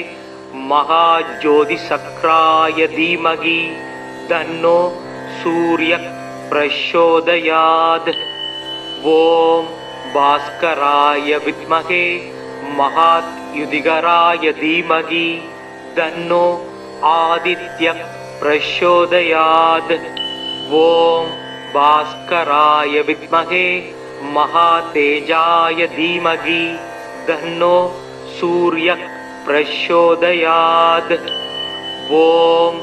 महाज्योतिसक्राय धीमहि तन्नो सूर्य प्रचोदयात्. ओम भास्कराय विद्महे महायुधिकराय धीमहि तन्नो आदित्य प्रचोदयात्. ओम भास्कराय विद्महे महातेजाय धीमहि तन्नो सूर्य प्रचोदयात्. ओम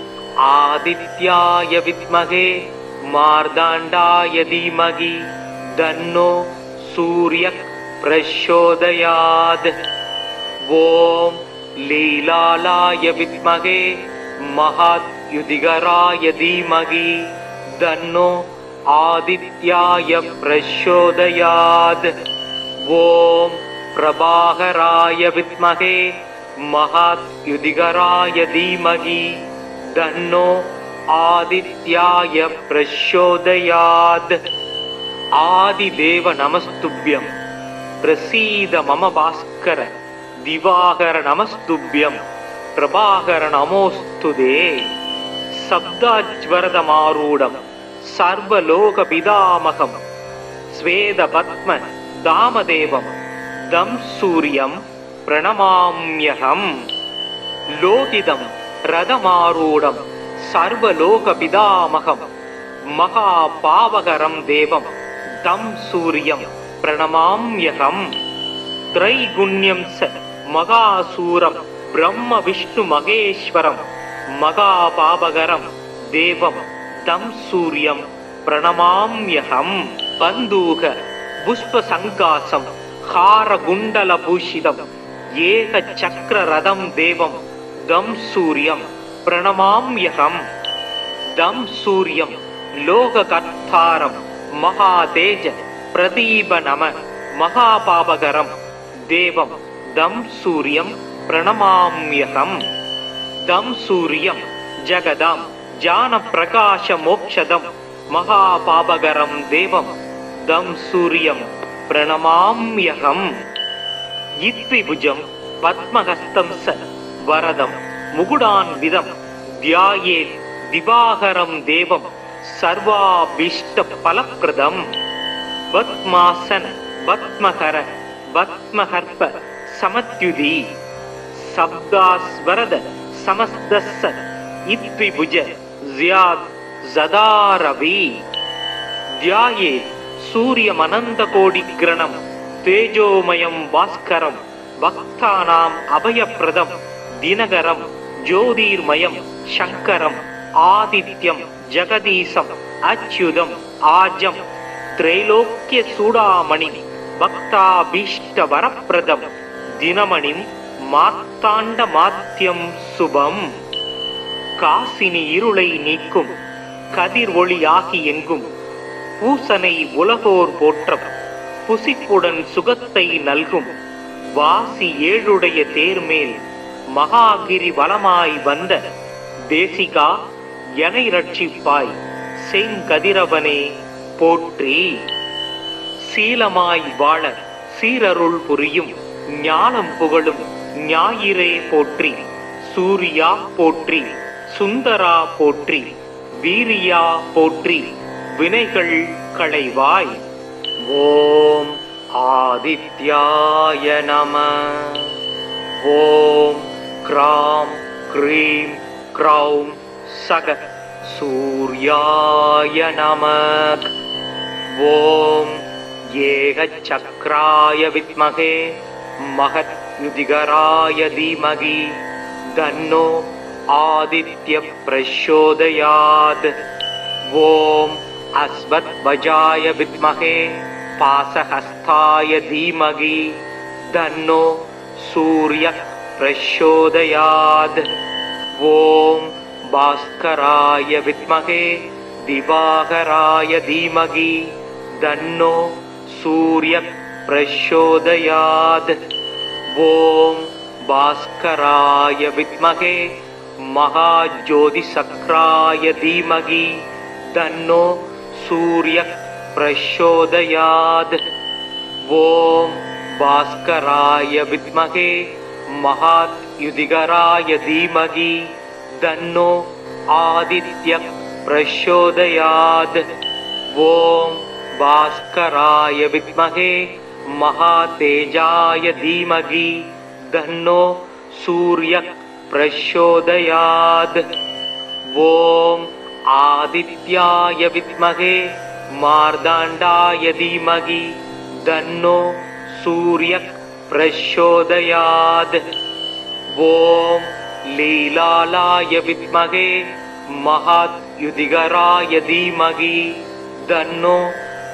आदित्याय विद्महे मार्ताण्डाय धीमहि तन्नो सूर्य प्रचोदयात्. ओम लीलालाय विद्महे महायुधिकराय धीमहि तन्नो आदित्याय प्रचोदयात्। ॐ प्रभाकराय विद्महे महाद्युतिकराय धीमहि तन्नो आदित्याय प्रचोदयात्। आदिदेव नमस्तुभ्यं प्रसीद मम भास्कर दिवाकर नमस्तुभ्यं प्रभाकर नमोस्तुते। शब्दाज्वरदमारूढं सर्वलोकपितामहं श्वेतपद्म दामदेवं दं सूर्यं प्रणमाम्यहम्। लोकितं रथमारूढं सर्वलोकपितामहं महापावकरं देवं तं सूर्यं प्रणमाम्यहम्। त्रैगुण्यं स महासूरं ब्रह्म विष्णु महेश्वरं महापावकरं देवं तं सूर्यं प्रणमाम्यहम्। बन्धूक पुष्पसङ्कासं हारकुण्डलभूषितं एकचक्ररथं देवं दं सूर्यं प्रणमाम्यहम्। दं सूर्यं लोककर्तारं महातेज प्रदीप नम महापावकरं देवं दं सूर्यं प्रणमाम्यहम्। दं सूर्यं जगदां ज्ञानप्रकाशमोक्षदं महापावकरं देवं दं सूर्यं प्रणमाम्यहम्। इत्विभुजं पद्महस्तं स वरदं मुकुटान्वितं ध्यायेत् दिवाकरं देवं सर्वाभीष्टफलप्रदम्। पद्मासन पद्मकर पद्महर्प समत्युदी शब्दास्वरद समस्तस्स इत्विभुज ज्यात् जदारवि। ध्याये सूर्यमनन्तकोटिग्रणं तेजोमयं भास्करं भक्तानाम् अभयप्रदं दिनकरं ज्योतिर्मयं शङ्करं आदित्यं जगदीशम् अच्युतम् आजं त्रैलोक्यचूडामणिं भक्ताभीष्टवरप्रदं दिनमणिं मार्ताण्डमात्यं शुभम्। காசினி இருளை நீக்கும் கதிர் ஒளியாகி எங்கும் பூசனை உலகோர் போற்றம் புசிப்புடன் சுகத்தை நல்கும் வாசி ஏழுடைய தேர்மேல் மகாகிரி வலமாய் வந்த தேசிகா எனை ரட்சிப்பாய் செங்கதிரவனே போற்றி. சீலமாய் வாழ சீரருள் புரியும் ஞானம் புகழும் ஞாயிறே போற்றி. சூரியா போற்றி, சுந்தரா போற்றி, வீரியா போற்றி, வினைகள் களைவாய். ஓம் ஆதித்யாய நம. ஓம் க்ராம் க்ரீம் க்ரௌம் சக சூர்யாய நம. ஓம் ஏகசக்ராய வித்மகே மகத்யுதிகராய தீமகி தன்னோ आदित्य प्रचोदयात्. ओम अस्मद्वजाय विद्महे पाशहस्ताय धीमहि तन्नो सूर्य प्रचोदयात्. ओम भास्कराय विद्महे दिवाकराय धीमहि तन्नो सूर्य प्रचोदयात्. ओम भास्कराय विद्महे महाज्योतिसक्राय धीमहि तन्नो सूर्य प्रचोदयात्. ओम भास्कराय विद्महे महाद्युतिकराय धीमहि तन्नो आदित्य प्रचोदयात्. ओम भास्कराय विद्महे महातेजाय धीमहि तन्नो सूर्य प्रचोदयात्. ओम आदित्याय विद्महे मार्ताण्डाय धीमहि तन्नो सूर्य प्रचोदयात्. ओम लीलालाय विद्महे महाद्युतिकराय धीमहि तन्नो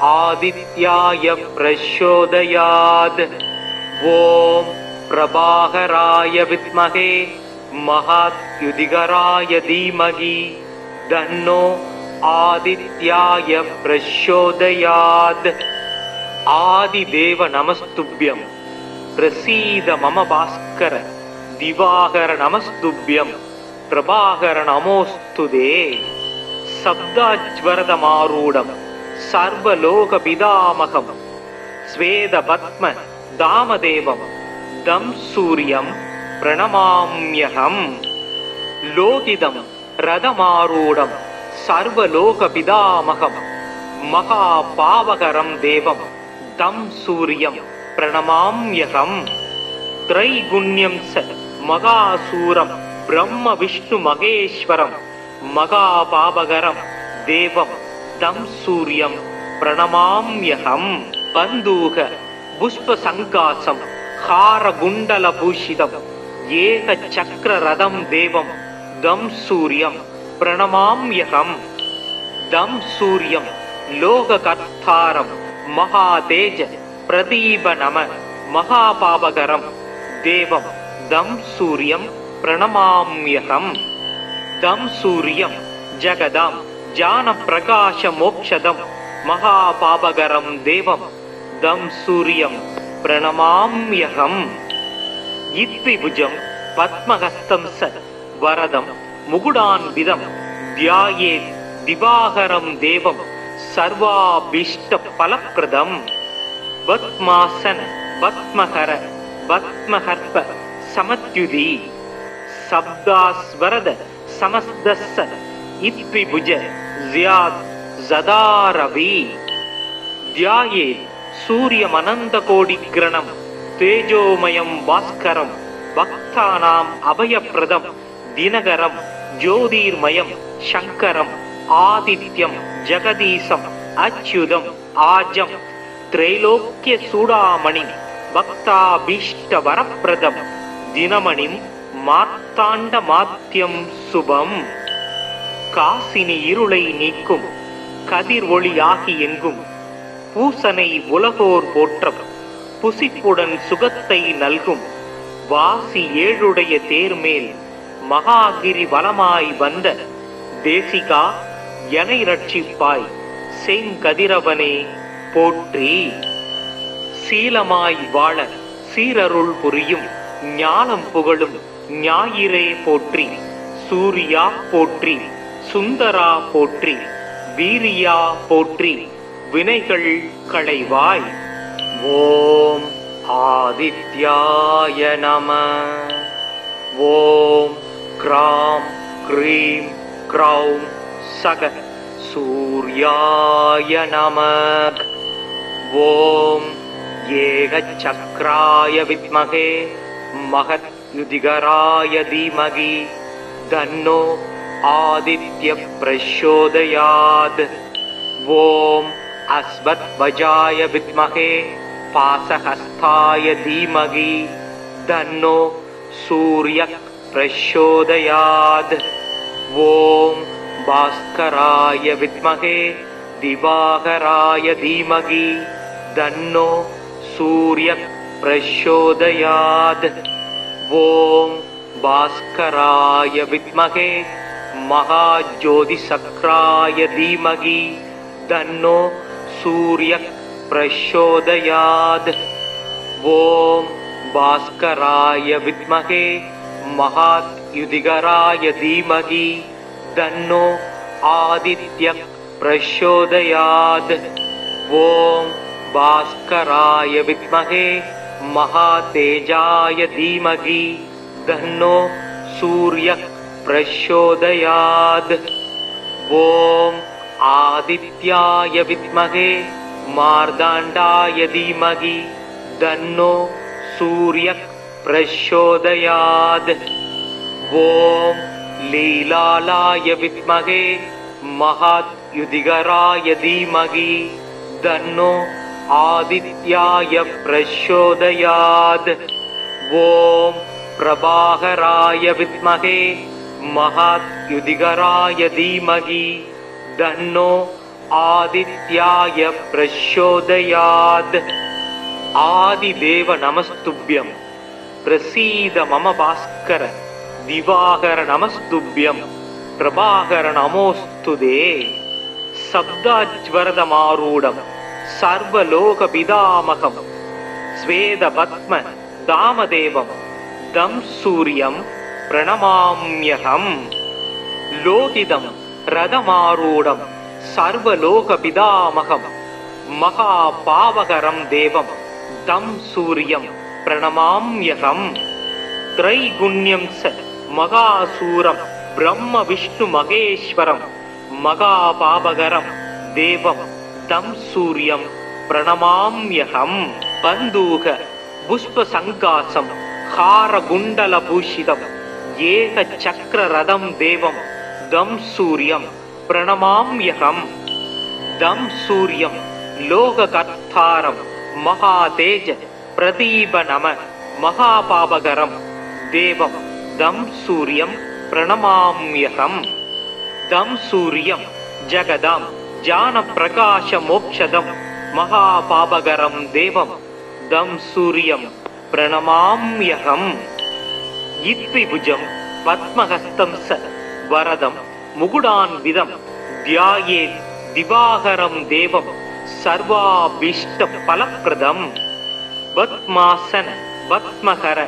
आदित्याय प्रचोदयात्. ओम प्रभाकराय विद्महे महाद्युतिकराय धीमहि तन्नो आदित्याय प्रचोदयात् आदिदेव नमस्तुभ्यं प्रसीद मम भास्कर दिवाकर नमस्तुभ्यं प्रभाकर नमोस्तुते शब्दाज्वरदमारूढं सर्वलोकपितामहं स्वेदपद्म दामदेवं दं सूर्यं प्रणमाम्यहम् लोकितं रथमारूढं सर्वलोकपितामहं महापावकरं देवं तं सूर्यं प्रणमाम्यहम् त्रैगुण्यं स महासूरं ब्रह्म विष्णु महेश्वरं महापावकरं देवं तं सूर्यं प्रणमाम्यहम् बन्धूक पुष्पसङ्कासं हारकुण्डलभूषितं एकचक्ररथं देवं दं सूर्यं प्रणमाम्यहम् दं सूर्यं लोककर्तारं महातेज प्रदीप नम महापावकरं देवं दं सूर्यं प्रणमाम्यहम् दं सूर्यं जगदां ज्ञानप्रकाशमोक्षदं महापावकरं देवं दं सूर्यं प्रणमाम्यहम् इत्विभुजं पद्महस्तं स वरदं मुकुडान्वितं ध्यायेत् दिवाकरं देवं सर्वाभीष्टफलप्रदं पद्मासन पद्महर पद्महर्प समत्युदी शब्दास्वरद समस्तस्य इत्विभुज ज्यात् जदारवि ध्यायेत् सूर्यमनन्तकोटिग्रणं तेजोमयं भास्करं भक्तानाम् अभयप्रदं दिनकरं ज्योतिर्मयं शङ्करम् आदित्यं जगदीशम् अच्युतम् आजं त्रैलोक्यचूडामणिं भक्ताभीष्टवरप्रदं दिनमणिं मार्ताण्डमात्यं शुभम् காசினி இருளை நீக்கும் கதிர் ஒளியாகி எங்கும் பூசனை உலகோர் போற்றம் புசிப்புடன் சுகத்தை நல்கும் வாசி ஏழுடைய தேர்மேல் மகாகிரி வலமாய் வந்த தேசிகா எனை ரட்சிப்பாய் செங்கதிரவனே போற்றி சீலமாய் வாழ சீரருள் புரியும் ஞானம் புகழும் ஞாயிறே போற்றி சூரியா போற்றி சுந்தரா போற்றி வீரியா போற்றி வினைகள் களைவாய் ஓம் ஆதித்யாய நம ஓம் க்ராம் க்ரீம் க்ரௌம் சக சூர்யாய நம ஓம் ஏகசக்ராய வித்மகே மகத்யுதிகராய தீமகி தன்னோ आदित्य प्रचोदयात् ओम अस्मद्वजाय विद्महे पाशहस्ताय धीमहि तन्नो सूर्यः प्रचोदयात् ओम भास्कराय विद्महे दिवाकराय धीमहि तन्नो सूर्यः प्रचोदयात् ओम भास्कराय विद्महे महाज्योतिषक्राय धीमहि तन्नो सूर्यः प्रचोदयात् ओम भास्कराय विद्महे महायुधिकराय धीमहि तन्नो आदित्यः प्रचोदयात् ओम भास्कराय विद्महे महातेजाय धीमहि तन्नो सूर्यः प्रचोदयात् ओम आदित्याय विद्महे मार्ताण्डाय धीमहि तन्नो सूर्यः प्रचोदयात् ओम लीलालाय विद्महे महायुधिकराय धीमहि तन्नो आदित्याय प्रचोदयात् ओम प्रभाकराय विद्महे महायुधिकराय धीमहि तन्नो आदित्याय प्रचोदयात् आदिदेव नमस्तुभ्यं प्रसीद मम भास्कर दिवाकर नमस्तुभ्यं प्रभाकर नमोस्तुते। சப்தாஜ்வரதமாரூடம் சர்வலோகபிதாமகம் ஸ்வேதபத்ம தாமதேவம் தம் சூரியம் பிரணமாம்யகம். லோகிதம் ரதமாரூடம் சர்வலோகபிதாமகம் மகாபாவகரம் தேவம் தம் சூரியம் பிரணமாம்யகம். த்ரைகுண்யம் ச மகாசூரம் பிரம்ம விஷ்ணு மகேஸ்வரம் மகாபாவகரம் தேவம் தம் சூரியம் பிரணமாம்யகம். பந்தூக புஷ்ப சங்காசம் ஹாரகுண்டல பூஷிதம் ஏக சக்கர ரதம் தேவம் தம் சூரியம் பிரணமாம்யகம். தம் சூரியம் லோககர்த்தாரம் மகாதேஜ பிரதீப நம மகாபாவகரம் தேவம் தம் சூரியம் பிரணமாம்யகம். தம் சூரியம் ஜகதாம் ஜான பிரகாச மோக்ஷதம் மகாபாவகரம் தேவம் தம் சூரியம் பிரணமாம்யகம். இத்விபுஜம் பத்மஹஸ்தம் ச வரதம் முகுடான்விதம் தியாயே திவாகரம் தேவம் சர்வாபீஷ்ட பலப்ரதம். பத்மாசன பத்மஹர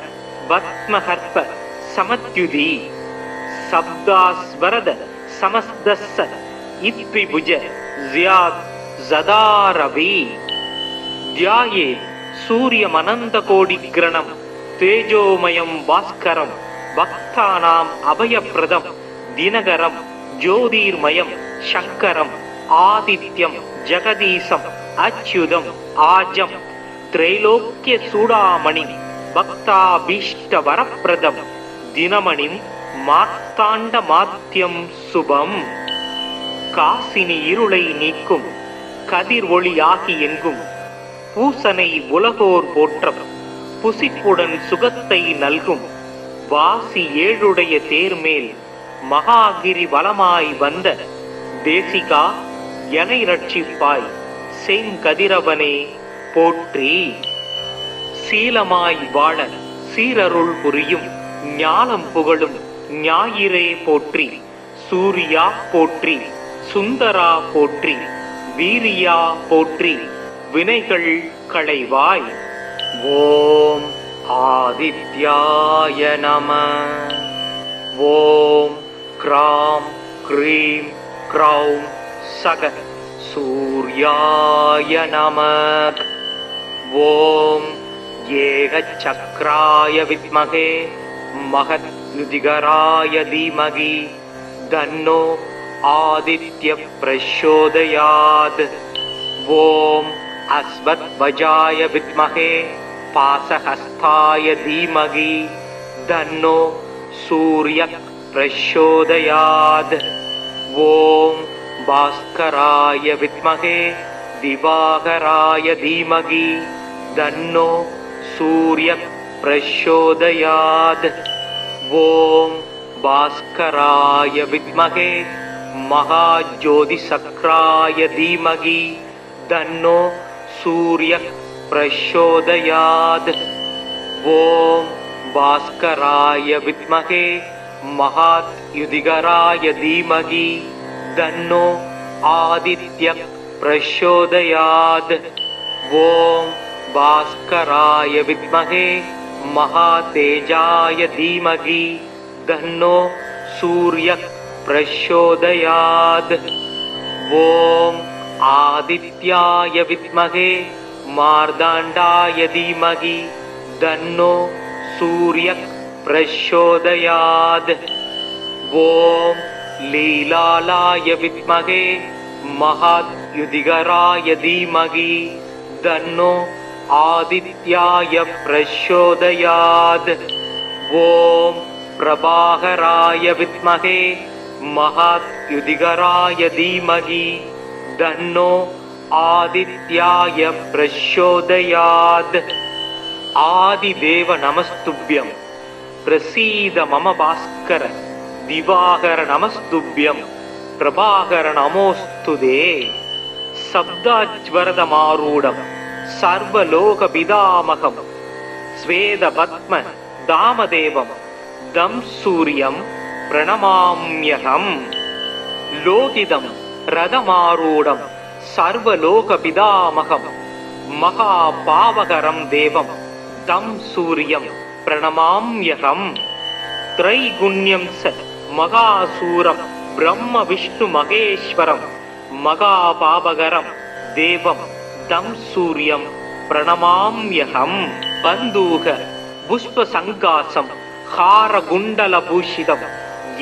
பத்மஹர்ப சமத்யுதி சப்தாஸ்வரத சமஸ்தஸ்ஸ இத்விபுஜ ஸியாத் ஸதாரவி. தியாயே சூரியமனந்தகோடிக்ரணம் தேஜோமயம் பாஸ்கரம் பக்தானாம் அபயப்ரதம் தினகரம் ஜோதிர்மயம் சங்கரம் ஆதித்யம் ஜெகதீசம் அச்யுதம் ஆஜம் திரைலோக்கிய சூடாமணி பக்தாபீஷ்ட வரப்பிரதம் தினமணிம் மார்த்தாண்ட மாத்தியம் சுபம். காசினி இருளை நீக்கும் கதிர் ஒளியாகி எங்கும் பூசனை உலகோர் போற்றம் புசிப்புடன் சுகத்தை நல்கும் வாசி ஏழுடைய தேர்மேல் மகாகிரி வலமாய் வந்த தேசிகா எனை ரட்சிப்பாய் செங்கதிரவனே போற்றி. சீலமாய் வாழ சீரருள் புரியும் ஞானம் புகழும் ஞாயிறே போற்றி. சூரியா போற்றி, சுந்தரா போற்றி, வீரியா போற்றி, வினைகள் களைவாய். ஓம் ஆதித்யாய நம. ஓம் க்ராம் க்ரீம் க்ரௌம் சக சூர்யாய நம. ஓம் ஏகசக்ராய வித்மகே மகத்யுதிகராய தீமகி தன்னோ ஆதித்ய பிரச்சோதயாத். ஓம் அஸ்வத்வஜாய வித்மகே பாசஹஸ்தாய தீமகி தன்னோ சூரிய பிரச்சோதயாத். ஓம் பாஸ்கராய வித்மகே திவாகராய தீமகி தன்னோ சூரிய பிரச்சோதயாத். ஓம் பாஸ்கராய வித்மகே மகாஜோதிசக்ராய தீமகி தன்னோ சூரிய பிரச்சோதயாத். ஓம் பாஸ்கராய வித்மகே மகாத்யுதிகராய தீமகி தன்னோ ஆதித்ய பிரச்சோதயாத். ஓம் பாஸ்கராய வித்மகே மகாதேஜாய தீமகி தன்னோ சூரிய பிரச்சோதயாத். ஓம் ஆதித்யாய வித்மகே மார்தாண்டாய தீமகி தன்னோ சூரிய பிரச்சோதயாத். ஓம் லீலாலாய வித்மகே மகாத்யுதிகராய தீமகி தன்னோ ஆதித்யாய பிரச்சோதயாத். ஓம் பிரபாகராய வித்மகே மகாத்யுதிகராய தீமகி தன்னோ ஆதித்யாய பிரச்சோதயாத். ஆதிதேவ நமஸ்துப்யம் பிரசீத மம பாஸ்கர திவாகர நமஸ்துப்யம் பிரபாகர நமோஸ்துதே. சப்தாஜ்வரதமாரூடம் சர்வலோகபிதாமகம் ஸ்வேதபத்ம தாமதேவம் தம் சூரியம் பிரணமாம்யகம். லோகிதம் ரதமாரூடம் சர்வலோகபிதாமகம் மகாபாவகரம் தேவம் தம் சூரியம் பிரணமாம்யகம் த்ரைகுண்யம் ச மகாசூரம் பிரம்ம விஷ்ணு மகேஸ்வரம் மகாபாவகரம் தேவம் தம் சூரியம் பிரணமாம்யகம் பந்தூக புஷ்ப சங்காசம் ஹாரகுண்டல பூஷிதம்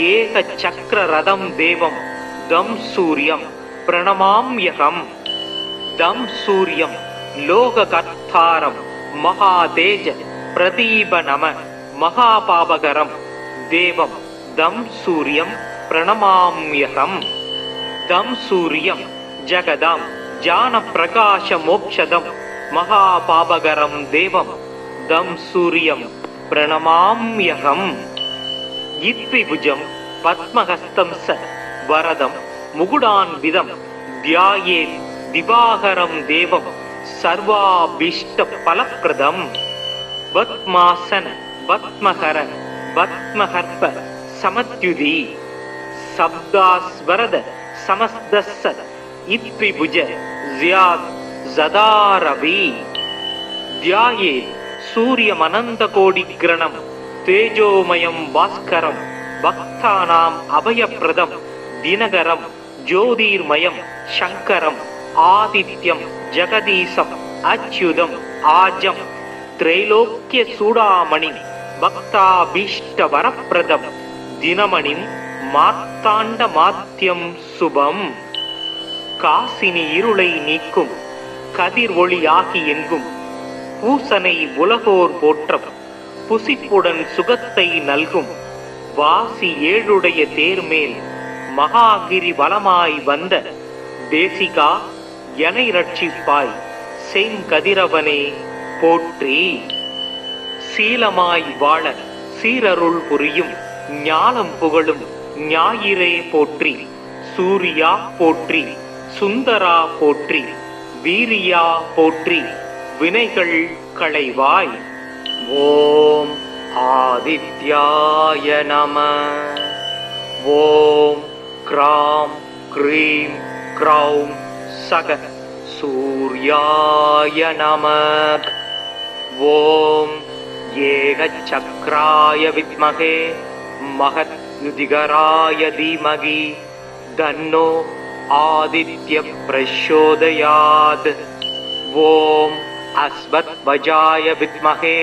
ஏக சக்கர ரதம் தேவம் தம் சூரியம் பிரணமாம்யகம் தம் சூரியம் லோககர்த்தாரம் மகாதேஜ பிரதீப நம மகாபாவகரம் தேவம் தம் சூரியம் பிரணமாம்யகம் தம் சூரியம் ஜகதாம் ஜான பிரகாச மோக்ஷதம் மகாபாவகரம் தேவம் தம் சூரியம் பிரணமாம்யகம் இத்விபுஜம் பத்மஹஸ்தம் ச வரதம் முகுடான்விதம் தியாயே திவாகரம் தேவம் சர்வாபீஷ்ட பலப்ரதம் பத்மாசன பத்மஹர பத்மஹர்ப சமத்யுதி சப்தாஸ்வரத சமஸ்தஸ்ஸ இத்விபுஜ ஜியாத் ஜதாரவி தியாயே சூரியமனந்தகோடிக்ரணம் தேஜோமயம் பாஸ்கரம் பக்தானாம் அபயப்ரதம் தினகரம் ஜோதிர்மயம் சங்கரம் ஆதித்யம் ஜெகதீசம் அச்யுதம் ஆஜம் திரைலோக்கிய சூடாமணி பக்தாபீஷ்ட வரப்பிரதம் தினமணிம் மார்த்தாண்ட மாத்தியம் சுபம் காசினி இருளை நீக்கும் கதிர் ஒளியாகி எங்கும் பூசனை உலகோர் போற்றம் புசிப்புடன் சுகத்தை நல்கும் வாசி ஏழுடைய தேர்மேல் மகாகிரி வலமாய் வந்த தேசிகா எனை ரட்சிப்பாய் செங்கதிரவனே போற்றி சீலமாய் வாழ சீரருள் புரியும் ஞானம் புகழும் ஞாயிறே போற்றி சூரியா போற்றி சுந்தரா போற்றி வீரியா போற்றி வினைகள் களைவாய் ஓம் ஆதித்யாய நம ஓம் க்ராம் க்ரீம் க்ரௌம் சக சூர்யாய நம ஓம் ஏகசக்ராய வித்மகே மகத்யுதிகராய தீமகி தன்னோ ஆதித்ய பிரச்சோதயாத் ஓம் அஸ்வத்வஜாய வித்மகே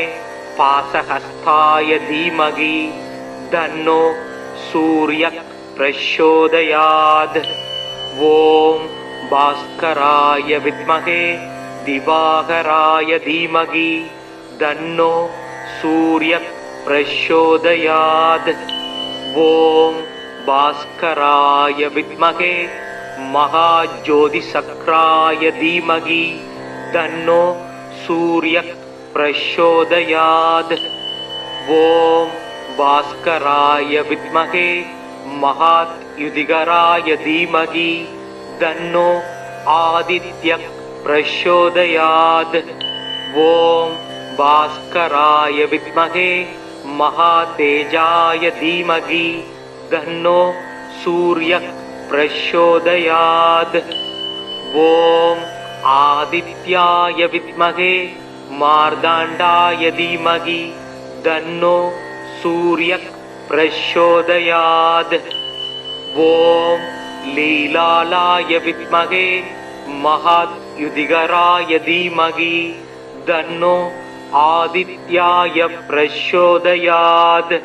பாசஹஸ்தாய தீமகி தன்னோ சூரிய பிரச்சோதயாத் ஓம் பாஸ்கராய வித்மகே திவாகராய தீமகி தன்னோ சூரிய பிரச்சோதயாத் ஓம் பாஸ்கராய வித்மகே மகாஜோதிசக்ராய தீமகி தன்னோ சூரிய பிரச்சோதயாத் ஓம் பாஸ்கராய வித்மகே மகாத்யுதிகராய தீமகி தன்னோ ஆதித்ய பிரச்சோதயாத் ஓம் பாஸ்கராய வித்மகே மகாதேஜாய தீமகி தன்னோ சூரிய பிரச்சோதயாத் ஓம் ஆதித்யாய வித்மகே மார்தாண்டாய தீமகி தன்னோ சூரிய பிரச்சோதயாத் ஓம் லீலாலாய வித்மகே மகாத்யுதிகராய தீமகி தன்னோ ஆதித்யாய பிரச்சோதயாத்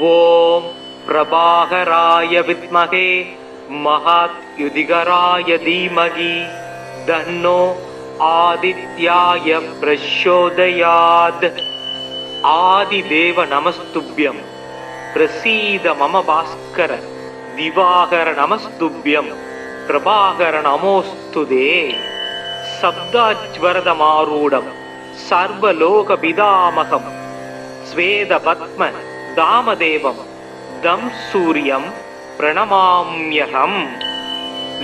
ஓம் பிரபாகராய வித்மகே மகாத்யுதிகராய தீமகி தன்னோ ஆதித்யாய பிரச்சோதயாத் ஆதிதேவ நமஸ்துப்யம் பிரசீத மம பாஸ்கர திவாகர நமஸ்துப்யம் பிரபாகர நமோஸ்துதே சப்தாஜ்வரதமாரூடம் சர்வலோகபிதாமகம் ஸ்வேத பத்ம தாமதேவம் தம் சூரியம் பிரணமாம்யகம்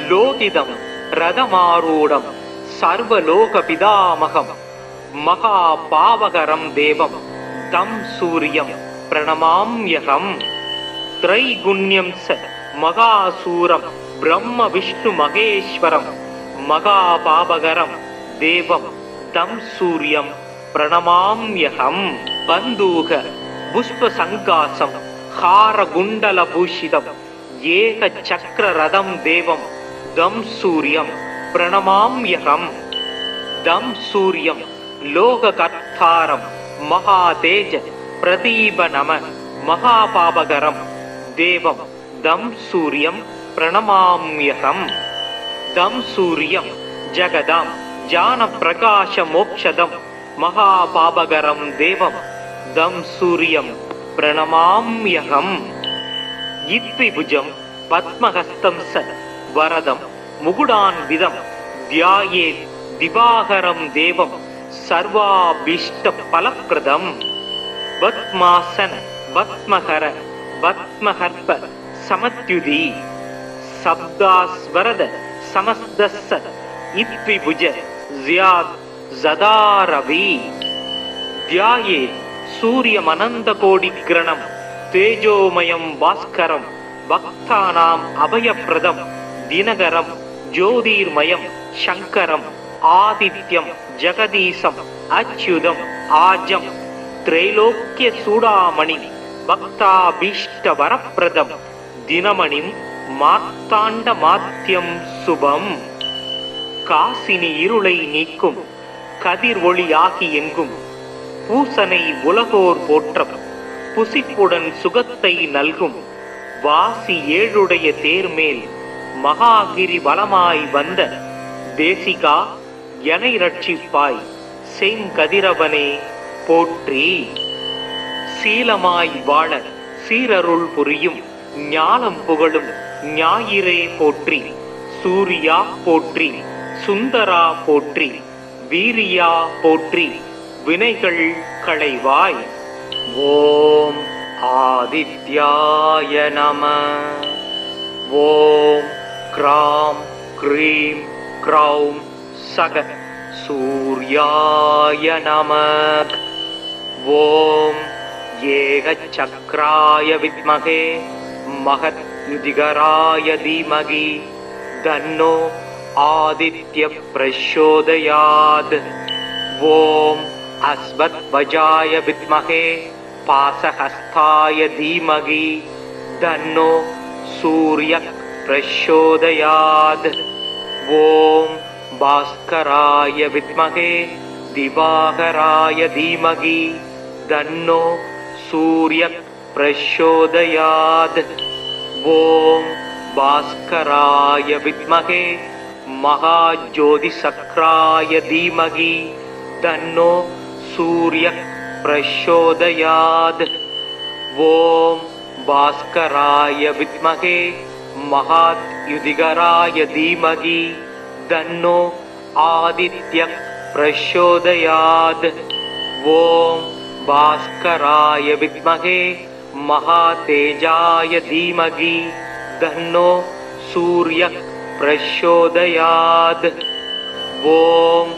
லோகிதம் ரதமாரூடம் சர்வலோகபிதாமகம் மகாபாவகரம் தேவம் தம் சூரியம் பிரணமாம்யகம் த்ரைகுண்யம் ச மகாசூரம் பிரம்ம விஷ்ணு மகேஸ்வரம் மகாபாபகரம் தேவம் தம் சூரியம் பிரணமாம்யகம். பந்தூக புஷ்ப சங்காசம் ஹார குண்டல பூஷிதம் ஏக சக்கர ரதம் தேவம் தம் சூரியம் பிரணமாம்யகம். தம் சூரியம் லோக கர்த்தாரம் மகாதேஜ பிரதீப நம மகாபாபகரம் தேவம் தம் சூரியம் பிரணமாம்யகம். தம் சூரியம் ஜகதாம் ஜான பிரகாஷ மோக்ஷதம் மகாபாபகரம் தேவம் தம் சூரியம் பிரணமாம்யகம். இத்விபுஜம் பத்மஹஸ்தம் ச வரதம் முகுடான்விதம் தியாயேத் திவாகரம் தேவம் சர்வாபீஷ்ட பலப்ரதம். பத்மாசன பத்மஹர பத்மஹர்ப சமத்யுதி சப்தாஸ்வரத சமஸ்தஸ்ஸ இத்விபுஜ ஸியாத் ஸதாரவி. தியாயேத் சூரியமனந்த கோடிக்ரணம் தேஜோமயம் பாஸ்கரம் பக்தானாம் அபயப்ரதம் தினகரம் ஜோதிர்மயம் சங்கரம் ஆதித்யம் ஜெகதீசம் அச்யுதம் ஆஜம் திரைலோக்கிய சூடாமணி பக்தாபீஷ்ட வரப்பிரதம் தினமணிம் மார்த்தாண்ட மாத்தியம் சுபம். காசினி இருளை நீக்கும் கதிர் ஒளியாகி எங்கும் பூசனை உலகோர் போற்றம் புசிப்புடன் சுகத்தை நல்கும் வாசி ஏழுடைய தேர்மேல் மகாகிரி வலமாய் வந்த தேசிகா எனை ரட்சிப்பாய் செங்கதிரவனே போற்றி. சீலமாய் வாழ சீரருள் புரியும் ஞானம் புகழும் ஞாயிறே போற்றி. சூரியா போற்றி, சுந்தரா போற்றி, வீரியா போற்றி, வினைகள் களைவாய். ஓம் ஆதித்யாய நம. ஓம் க்ராம் க்ரீம் க்ரௌம் சக சூர்யாய நம. ஓம் ஏகசக்ராய வித்மகே மகத்யுதிகராய தீமகி தன்னோ ஆதித்ய பிரச்சோதயாத். ஓம் அஸ்வத்வஜாய வித்மகே பாசஹஸ்தாய தீமகி தன்னோ சூர்ய பிரச்சோதயாத். ஓம் பாஸ்கராய வித்மகே திவாகராய தீமகி தன்னோ சூர்ய பிரச்சோதயாத். ஓம் பாஸ்கராய வித்மகே மகாஜோதிசக்ராய தீமகி தன்னோ சூர்ய பிரச்சோதயாத். ஓம் பாஸ்கராய வித்மகே மகாத்யுதிகராய தீமகி தன்னோ ஆதித்ய பிரச்சோதயாத். ஓம் பாஸ்கராய வித்மகே மகாதேஜாய தீமகி தன்னோ சூர்ய பிரச்சோதயாத். ஓம்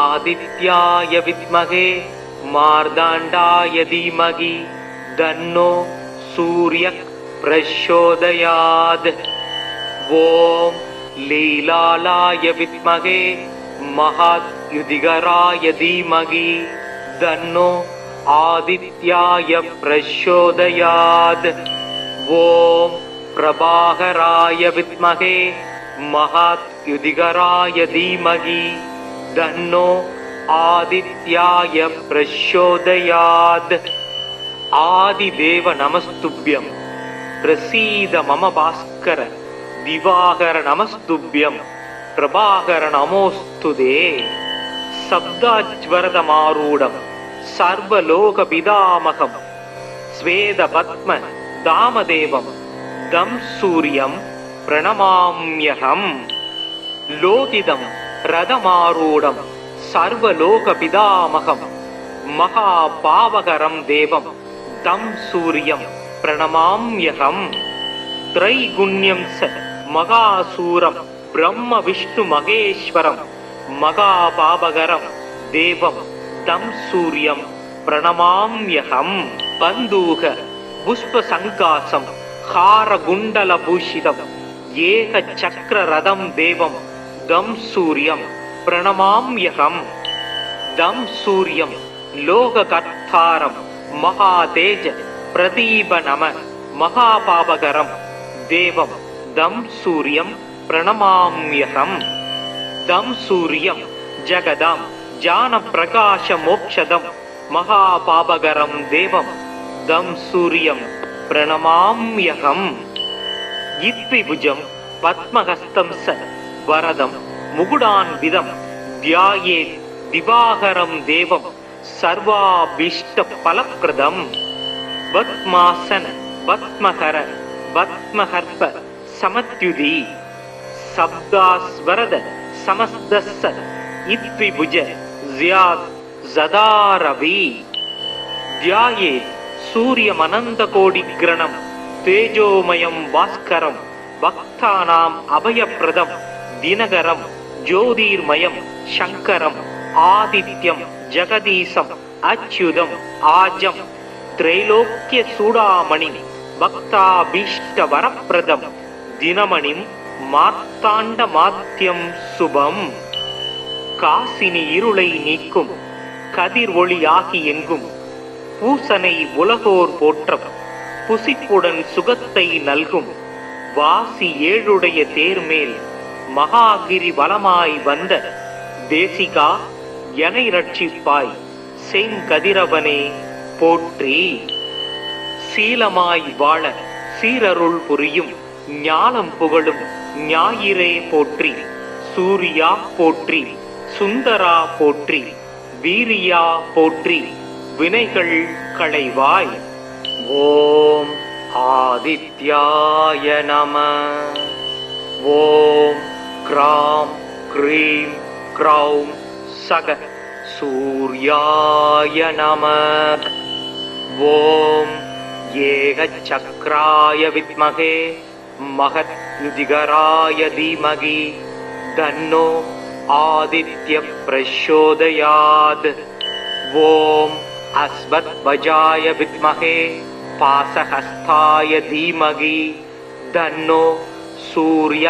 ஆதித்யாய வித்மகே மார்தாண்டாய தீமகி தன்னோ சூர்ய பிரச்சோதயாத். ஓம் லீலாலாய வித்மகே மகாத்யுதிகராய தீமகி தன்னோ ஆதித்யாய பிரச்சோதயாத். ஓம் பிரபாகராய வித்மகே மகாத்யுதிகராய தீமகி தன்னோ ஆதித்யாய பிரச்சோதயாத். ஆதிதேவ நமஸ்துப்யம் பிரசீத மம பாஸ்கர திவாகர நமஸ்துப்யம் பிரபாகர நமோஸ்துதே. சப்தாஜ்வரதமாரூடம் சர்வலோக பிதாமகம் ஸ்வேத பத்ம தாமதேவம் தம் சூரியம் பிரணமாம்யகம். லோகிதம் ரதமாரூடம் சர்வலோக பிதாமகம் மகாபாவகரம் தேவம் தம் சூரியம் பிரணமாம்யகம். த்ரைகுண்யம் ச மகாசூரம் பிரம்ம விஷ்ணு மகேஸ்வரம் மகாபாபகரம் தேவம் தம் சூரியம் பிரணமாம்யகம். பந்தூக புஷ்ப சங்காசம் ஹார குண்டல பூஷிதம் ஏகசக்கரரதம் தேவம் தம் சூரியம் பிரணமாம்யகம். தம் சூரியம் லோககர்த்தாரம் மகாதேஜ பிரதீப நம மகாபாபகரம் தேவம் தம் சூரியம் பிரணமாம்யகம். தம் சூரியம் ஜகதாம் ஜான பிரகாச மோக்ஷதம் மகாபாபகரம் தேவம் தம் சூரியம் பிரணமாம்யகம். இத்விபுஜம் பத்மஹஸ்தம் ச வரதம் முகுடான்விதம் தியாயே திவாகரம் தேவம் சர்வாபீஷ்ட பலப்ரதம். பத்மாசன பத்மஹர பத்மஹர்ப சமத்யுதி சப்தாஸ்வரத சமஸ்தஸ்ஸ இத்விபுஜ ஸியாத் ஸதாரவி. தியாயே சூரியமனந்தகோடிக்ரணம் தேஜோமயம் பாஸ்கரம் பக்தானாம் அபயப்ரதம் தினகரம் ஜோதிர்மயம் சங்கரம் ஆதித்யம் ஜெகதீசம் அச்யுதம் ஆஜம் திரைலோக்கிய சூடாமணி பக்தாபீஷ்ட வரப்பிரதம் தினமணிம் மார்த்தாண்ட மாத்யம் சுபம். காசினி இருளை நீக்கும் கதிர் ஒளியாகி எங்கும் பூசனை உலகோர் போற்றம் புசிப்புடன் சுகத்தை நல்கும் வாசி ஏழுடைய தேர்மேல் மகாகிரி வலமாய் வந்த தேசிகா எனை ரட்சிப்பாய் செங்கதிரவனே போற்றி. சீலமாய் வாழ சீரருள் புரியும் ஞானம் புகழும் ஞாயிறே போற்றி. சூரியா போற்றி, சுந்தரா போற்றி, வீரியா போற்றி, வினைகள் களைவாய். ஓம் ஆதித்யாய நம. ஓம் க்ராம் க்ரீம் க்ரௌம் சக சூர்யாய நம. ஓம் ஏகசக்ராய வித்மகே மகத்யுதிகராய தீமகி தன்னோ ஆதித்ய பிரச்சோதயாத். ஓம் அஸ்வத்வஜாய வித்மகே பாசஹஸ்தாய தீமகி தன்னோ சூர்ய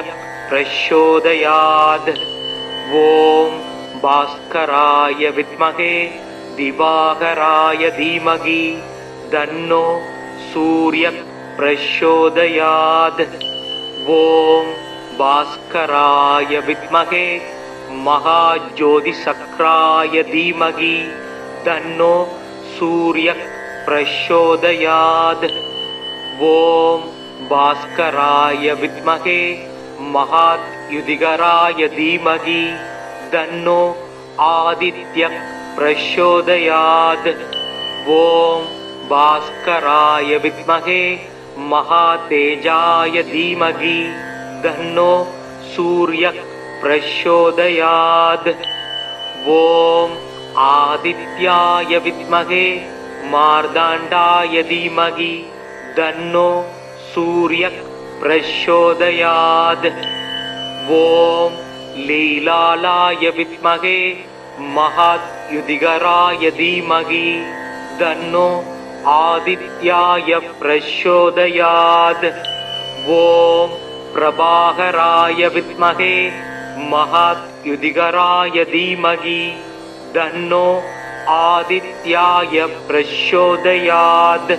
பிரச்சோதயாத். ஓம் பாஸ்கராய வித்மகே திவாகராய தீமகி தன்னோ சூர்ய பிரச்சோதயாத். ஓம் பாஸ்கராய வித்மகே மகாஜோதிசக்ராய தீமகி தன்னோ சூர்ய பிரச்சோதயாத். ஓம் பாஸ்கராய வித்மகே மகாத்யுதிகராய தீமகி தன்னோ ஆதித்ய பிரச்சோதயாத். ஓம் பாஸ்கராய வித்மகே மகாதேஜாய தீமகி தன்னோ சூர்ய பிரச்சோதயாத். ஓம் ஆதித்யாய வித்மகே மார்தாண்டாய தீமகி தன்னோ சூர்ய பிரச்சோதயாத். ஓம் லீலாலாய வித்மகே மகாத்யுதிகராய தீமகி தன்னோ ஆதித்யாய பிரச்சோதயாத். ஓம் பிரபாகராய வித்மகே மகாத்யுதிகராய தீமகி தன்னோ ஆதித்யாய பிரச்சோதயாத்.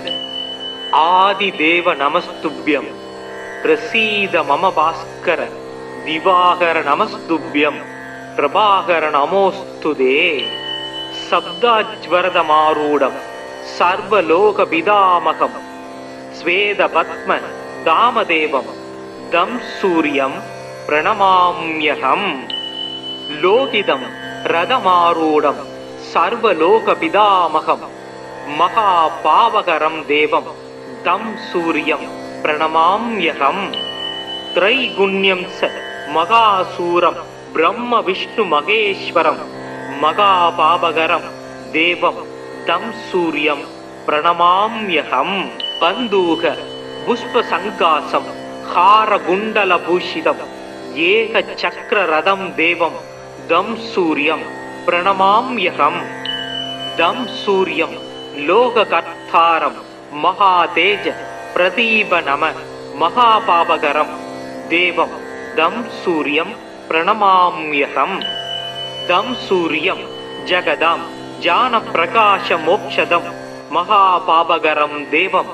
ஆதிதேவ நமஸ்துப்யம் பிரசீத மம பாஸ்கர திவாகர நமஸ்துப்யம் பிரபாகர நமோஸ்துதே. சப்தாஜ்வரதமாரூடம் சர்வலோகபிதாமகம் ஸ்வேத பத்ம தாமதேவம் தம் சூரியம் பிரணமாம்யகம். லோகிதம் ரதமாரூடம் சர்வலோகபிதாமகம் மகாபாவகரம் தேவம் தம் சூரியம் பிரணமாம்யகம். த்ரைகுண்யம் ச மகாசூரம் பிரம்ம விஷ்ணு மகேஸ்வரம் மகாபாபகரம் தேவம் தம் சூரியம் பிரணமாம்யகம். பந்தூக புஷ்ப சங்காசம் ஹார குண்டல பூஷிதம் ஏகசக்கரரதம் தேவம் தம் சூரியம் பிரணமாம்யகம். தம் சூரியம் லோககர்த்தாரம் மகாதேஜ பிரதீப நம மகாபாபகரம் देवं दं सूर्यं प्रणमाम्यहम् दं सूर्यं जगदां ज्ञानप्रकाशमोक्षदं महापापकरं देवं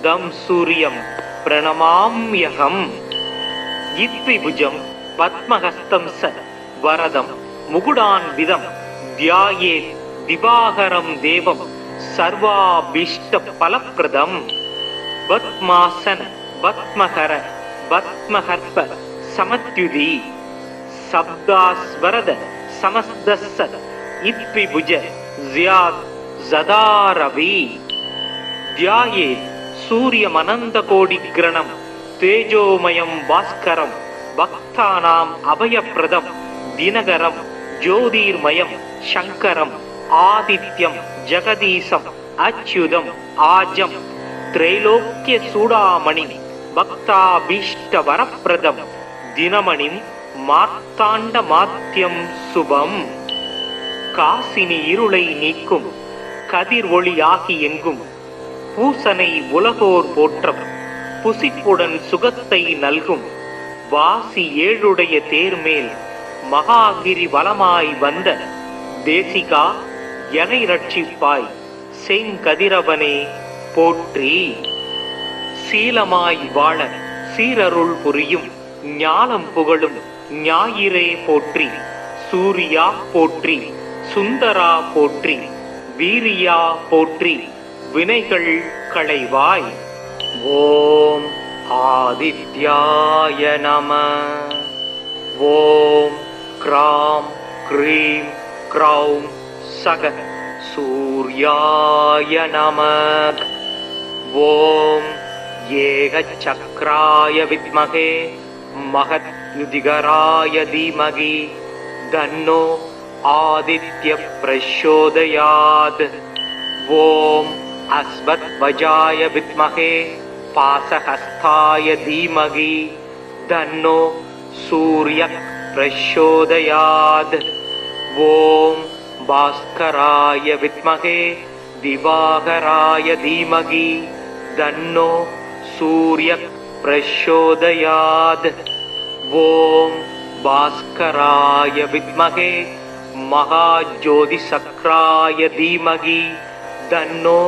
दं सूर्यं प्रणमाम्यहम् इत्विभुजं पद्महस्तं स वरदं मुकुडान्वितं ध्यायेत् दिवाकरं देवं सर्वाभीष्टफलप्रदम् पद्मासन पद्महर पद्महर्प समत्युदी शब्दास्वरद समस्तस्स इत्विभुज ज्यात् जदारवि ध्यायेत् सूर्यमनन्तकोटिग्रणं तेजोमयं भास्करं भक्तानाम् अभयप्रदं दिनकरं ज्योतिर्मयं शङ्करं आदित्यं जगदीशम् अच्युतम् आजं त्रैलोक्य चूडामणि भक्ताभीष्टवरप्रदं दिनमणिं मार्ताण्डमात्यं शुभम् காசினி இருளை நீக்கும் கதிர் ஒளியாகி எங்கும் பூசனை உலகோர் போற்றம் புசிப்புடன் சுகத்தை நல்கும் வாசி ஏழுடைய தேர்மேல் மகாகிரி வலமாய் வந்த தேசிகா எனை ரட்சிப்பாய் செங்கதிரவனே போற்றி சீலமாய் வாழ சீரருள் புரியும் ஞானம் புகழும் ஞாயிறே போற்றி சூரியா போற்றி சுந்தரா போற்றி வீரியா போற்றி வினைகள் களைவாய் ஓம் ஆதித்யாய நம ஓம் க்ராம் க்ரீம் க்ரௌம் சக சூர்யாய நம ஓம் ஏகசக்ராய வித்மகே மகத்யுதிகராய தீமகி தன்னோ आदित्य प्रचोदयात् ओम अस्मद्वजाय विद्महे पाशहस्ताय धीमहि तन्नो सूर्यः प्रचोदयात् ओम भास्कराय विद्महे दिवाकराय धीमहि तन्नो सूर्यः प्रचोदयात् ओम भास्कराय विद्महे महाज्योतिषक्राय धीमहि तन्नो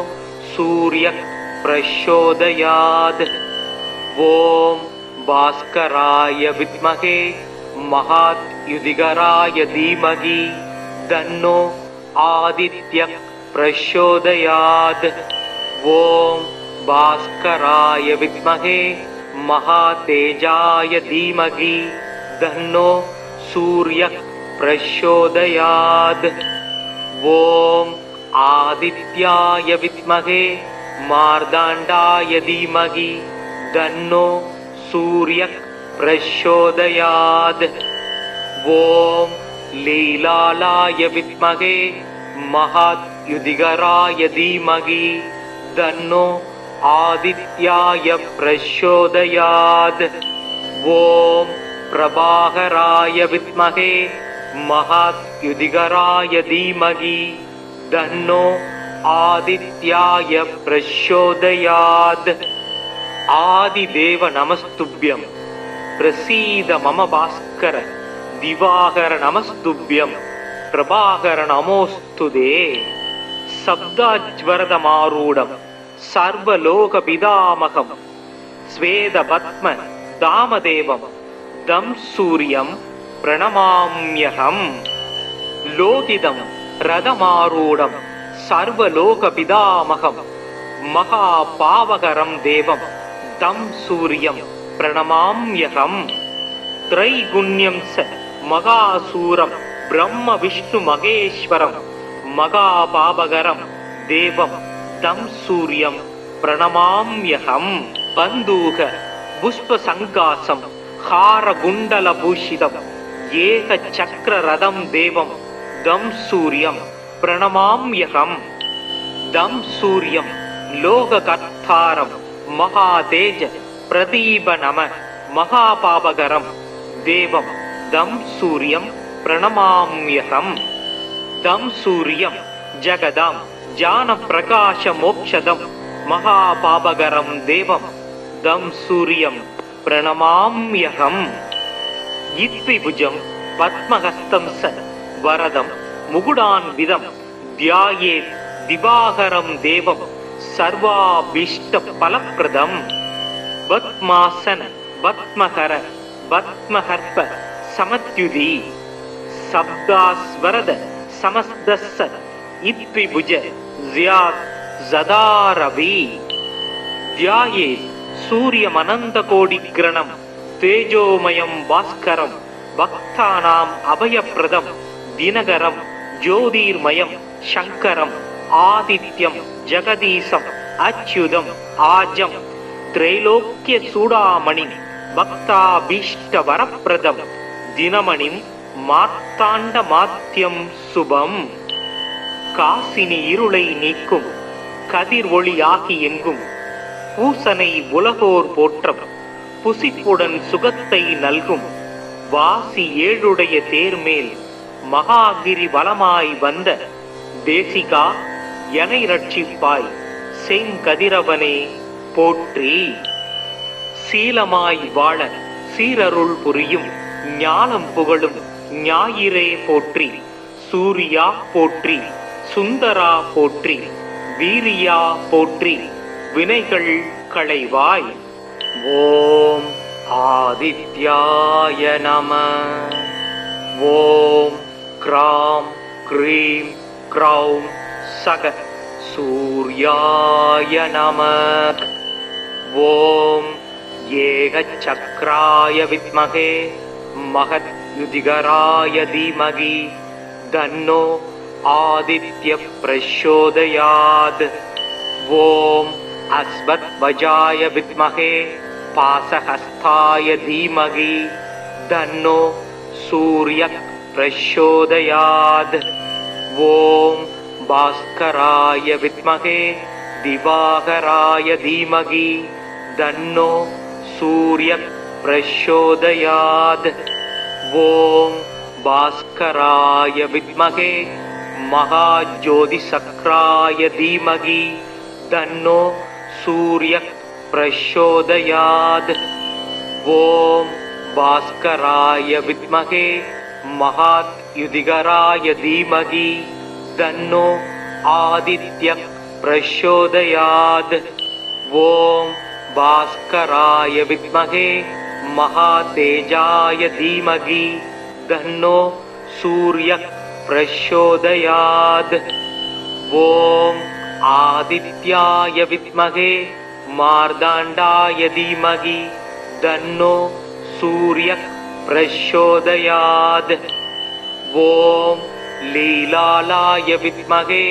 सूर्यः प्रचोदयात् ओम भास्कराय विद्महे महाद्युतिकराय धीमहि तन्नो आदित्यः प्रचोदयात् ओम भास्कराय विद्महे महातेजाय धीमहि तन्नो सूर्यः प्रचोदयात् ओम आदित्याय विद्महे मार्ताण्डाय धीमहि तन्नो सूर्यः प्रचोदयात् ओम लीलालाय विद्महे महाद्युतिकराय धीमहि तन्नो आदित्याय प्रचोदयात् ओम प्रभाकराय विद्महे महाद्युतिकराय धीमहि तन्नो आदित्याय प्रचोदयात् आदिदेव नमस्तुभ्यं प्रसीद मम भास्कर दिवाकर नमस्तुभ्यं प्रभाकर नमोस्तुते शब्दाज्वरदमारूढं सर्वलोकपितामहं श्वेतपद्म दामदेवं दं सूर्यं प्रणमाम्यहम् लोकितं रथमारूढं सर्वलोकपितामहं महापावकरं देवं तं सूर्यं प्रणमाम्यहम् त्रैगुण्यं स महासूरं ब्रह्म विष्णु महेश्वरं महापावकरं देवं तं सूर्यं प्रणमाम्यहम् बन्धूक पुष्पसङ्कासं हारकुण्डलभूषितम् एकचक्ररथं देवं दं सूर्यं प्रणमाम्यहम् दं सूर्यं लोककर्तारं महातेज प्रदीप नम महापावकरं देवं दं सूर्यं प्रणमाम्यहम् दं सूर्यं जगदां ज्ञानप्रकाशमोक्षदं महापावकरं देवं दं सूर्यं प्रणमाम्यहम् इत्विभुजं पद्महस्तं स वरदं मुकुडान्वितं ध्यायेत् दिवाकरं देवं सर्वाभीष्टफलप्रदं पद्मासन पद्महर पद्महर्प समत्युदी शब्दास्वरद समस्तस्स इत्विभुज ज़्यात् ज़दारवि ध्यायेत् सूर्यमनन्तकोटिग्रणं तेजोमयं भास्करं भक्तानाम् अभयप्रदं दिनकरं ज्योतिर्मयं शङ्करम् आदित्यं जगदीशम् अच्युतम् आजं त्रैलोक्यचूडामणिं भक्ताभीष्टवरप्रदं दिनमणिं மார்த்தாண்டமாத்யம் சுபம் காசினி இருளை நீக்கும் கதிர் ஒளியாகி எங்கும் பூசனை உலகோர் போற்றம் புசிப்புடன் சுகத்தை நல்கும் வாசி ஏழுடைய தேர்மேல் மகாகிரி வலமாய் வந்த தேசிகா எனை ரட்சிப்பாய் செங்கதிரவனே போற்றி சீலமாய் வாழ சீரருள் புரியும் ஞானம் புகழும் ஞாயிறே போற்றி சூரியா போற்றி சுந்தரா போற்றி வீரியா போற்றி வினைகள் களைவாய் ஓம் ஆதித்யாய நம ஓம் க்ராம் க்ரீம் க்ரௌம் சக சூர்யாய நம ஓம் ஏகசக்ராய வித்மகே महत् युधिगराय धीमहि तन्नो आदित्य प्रचोदयात् ओम अस्मद्वजाय विद्महे पाशहस्ताय धीमहि तन्नो सूर्य प्रचोदयात् ओम भास्कराय विद्महे दिवाकराय धीमहि तन्नो सूर्य प्रचोदयात् ओम भास्कराय विद्महे महाज्योतिषक्राय धीमहि तन्नो सूर्य प्रचोदयात् ओम भास्कराय विद्महे महायुधिगराय धीमहि तन्नो आदित्य प्रचोदयात् ओम भास्कराय विद्महे महातेजाय धीमहि तन्नो सूर्य प्रचोदयात् ओम आदित्याय विद्महे मार्ताण्डाय धीमहि तन्नो सूर्य प्रचोदयात् ओम लीलालाय विद्महे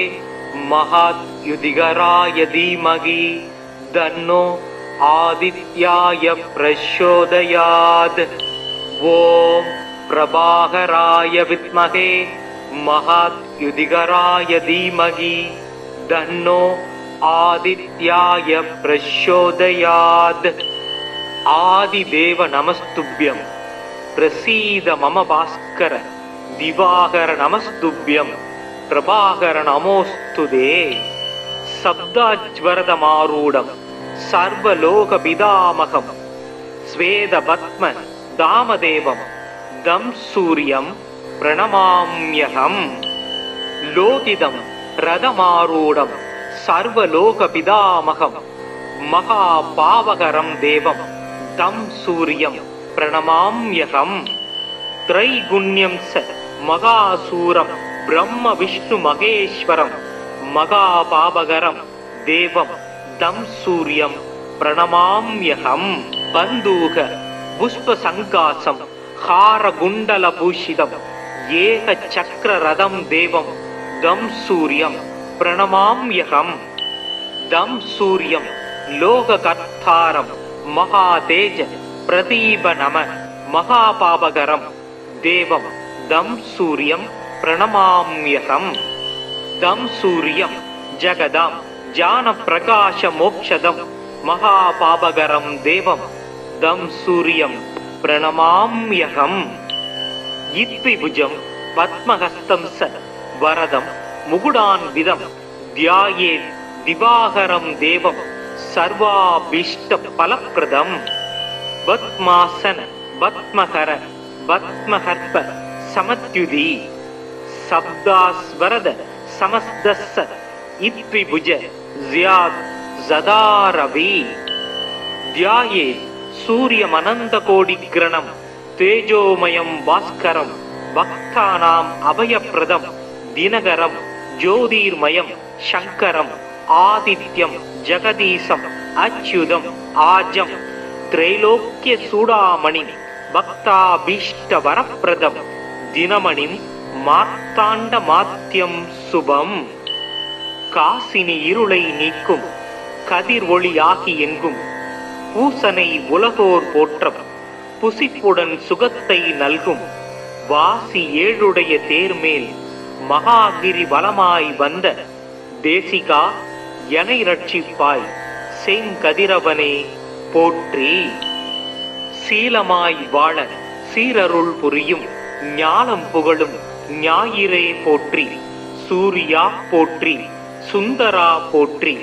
महायुधिगराय धीमहि तन्नो आदित्याय प्रचोदयात् ओम प्रभाकराय विद्महे महायुधिगराय धीमहि तन्नो आदित्याय प्रचोदयात् आदिदेव नमस्तुभ्यं प्रसीद मम भास्कर दिवाकर नमस्तुभ्यं प्रभाकर नमोस्तुते शब्दाज्वरदमारूढं सर्वलोकपितामहं स्वेदपद्म दामदेवं दं सूर्यं प्रणमाम्यहम् लोकितं रथमारूढं सर्वलोकपितामहं महापावकरं देवं तं सूर्यं प्रणमाम्यहम् त्रैगुण्यं स महासूरं ब्रह्म विष्णु महेश्वरं महापावकरं देवं तं सूर्यं प्रणमाम्यहम् बन्धूक पुष्पसङ्कासं हारकुण्डलभूषितं एकचक्ररथं देवं दं सूर्यं प्रणमाम्यहम् दं सूर्यं लोककर्तारं महातेज प्रदीपनम महापावकरं देवं दं सूर्यं प्रणमाम्यहम् दं सूर्यं जगदां ज्ञानप्रकाशमोक्षदं महापावकरं देवं दं सूर्यं प्रणमाम्यहम् इत्विभुजं पद्महस्तं स वरदं मुकुडान्वितं ध्यायेत् दिवाकरं देवं सर्वाभीष्टफलप्रदं பத்மாசன பத்மஹர பத்மஹர்ப சமத்யுதி சப்தாஸ்வரத சமஸ்தஸ்ஸ இத்விபுஜ ஸியாத் ஸதாரவி த்யாயே சூரியமனந்த கோடிக்ரணம் தேஜோமயம் பாஸ்கரம் பக்தானாம் அபயப்ரதம் தினகரம் ஜோதிர்மயம் சங்கரம் ஆதித்யம் ஜெகதீசம் அச்யுதம் ஆஜம் திரைலோக்கிய சூடாமணி பக்தாபீஷ்ட வரப்பிரதம் தினமணிம் மார்த்தாண்ட மாத்யம் சுபம் காசினி இருளை நீக்கும் கதிர் ஒளியாகி எங்கும் பூசனை உலகோர் போற்றம் புசிப்புடன் சுகத்தை நல்கும் வாசி ஏழுடைய தேர்மேல் மகாகிரி வலமாய் வந்த தேசிகா எனை ரட்சிப்பாய் செங்கதிரவனே போற்றி. சீலமாய் வாழ சீரருள் புரியும் ஞானம் புகழும் ஞாயிறே போற்றி. சூரியா போற்றி, சுந்தரா போற்றி,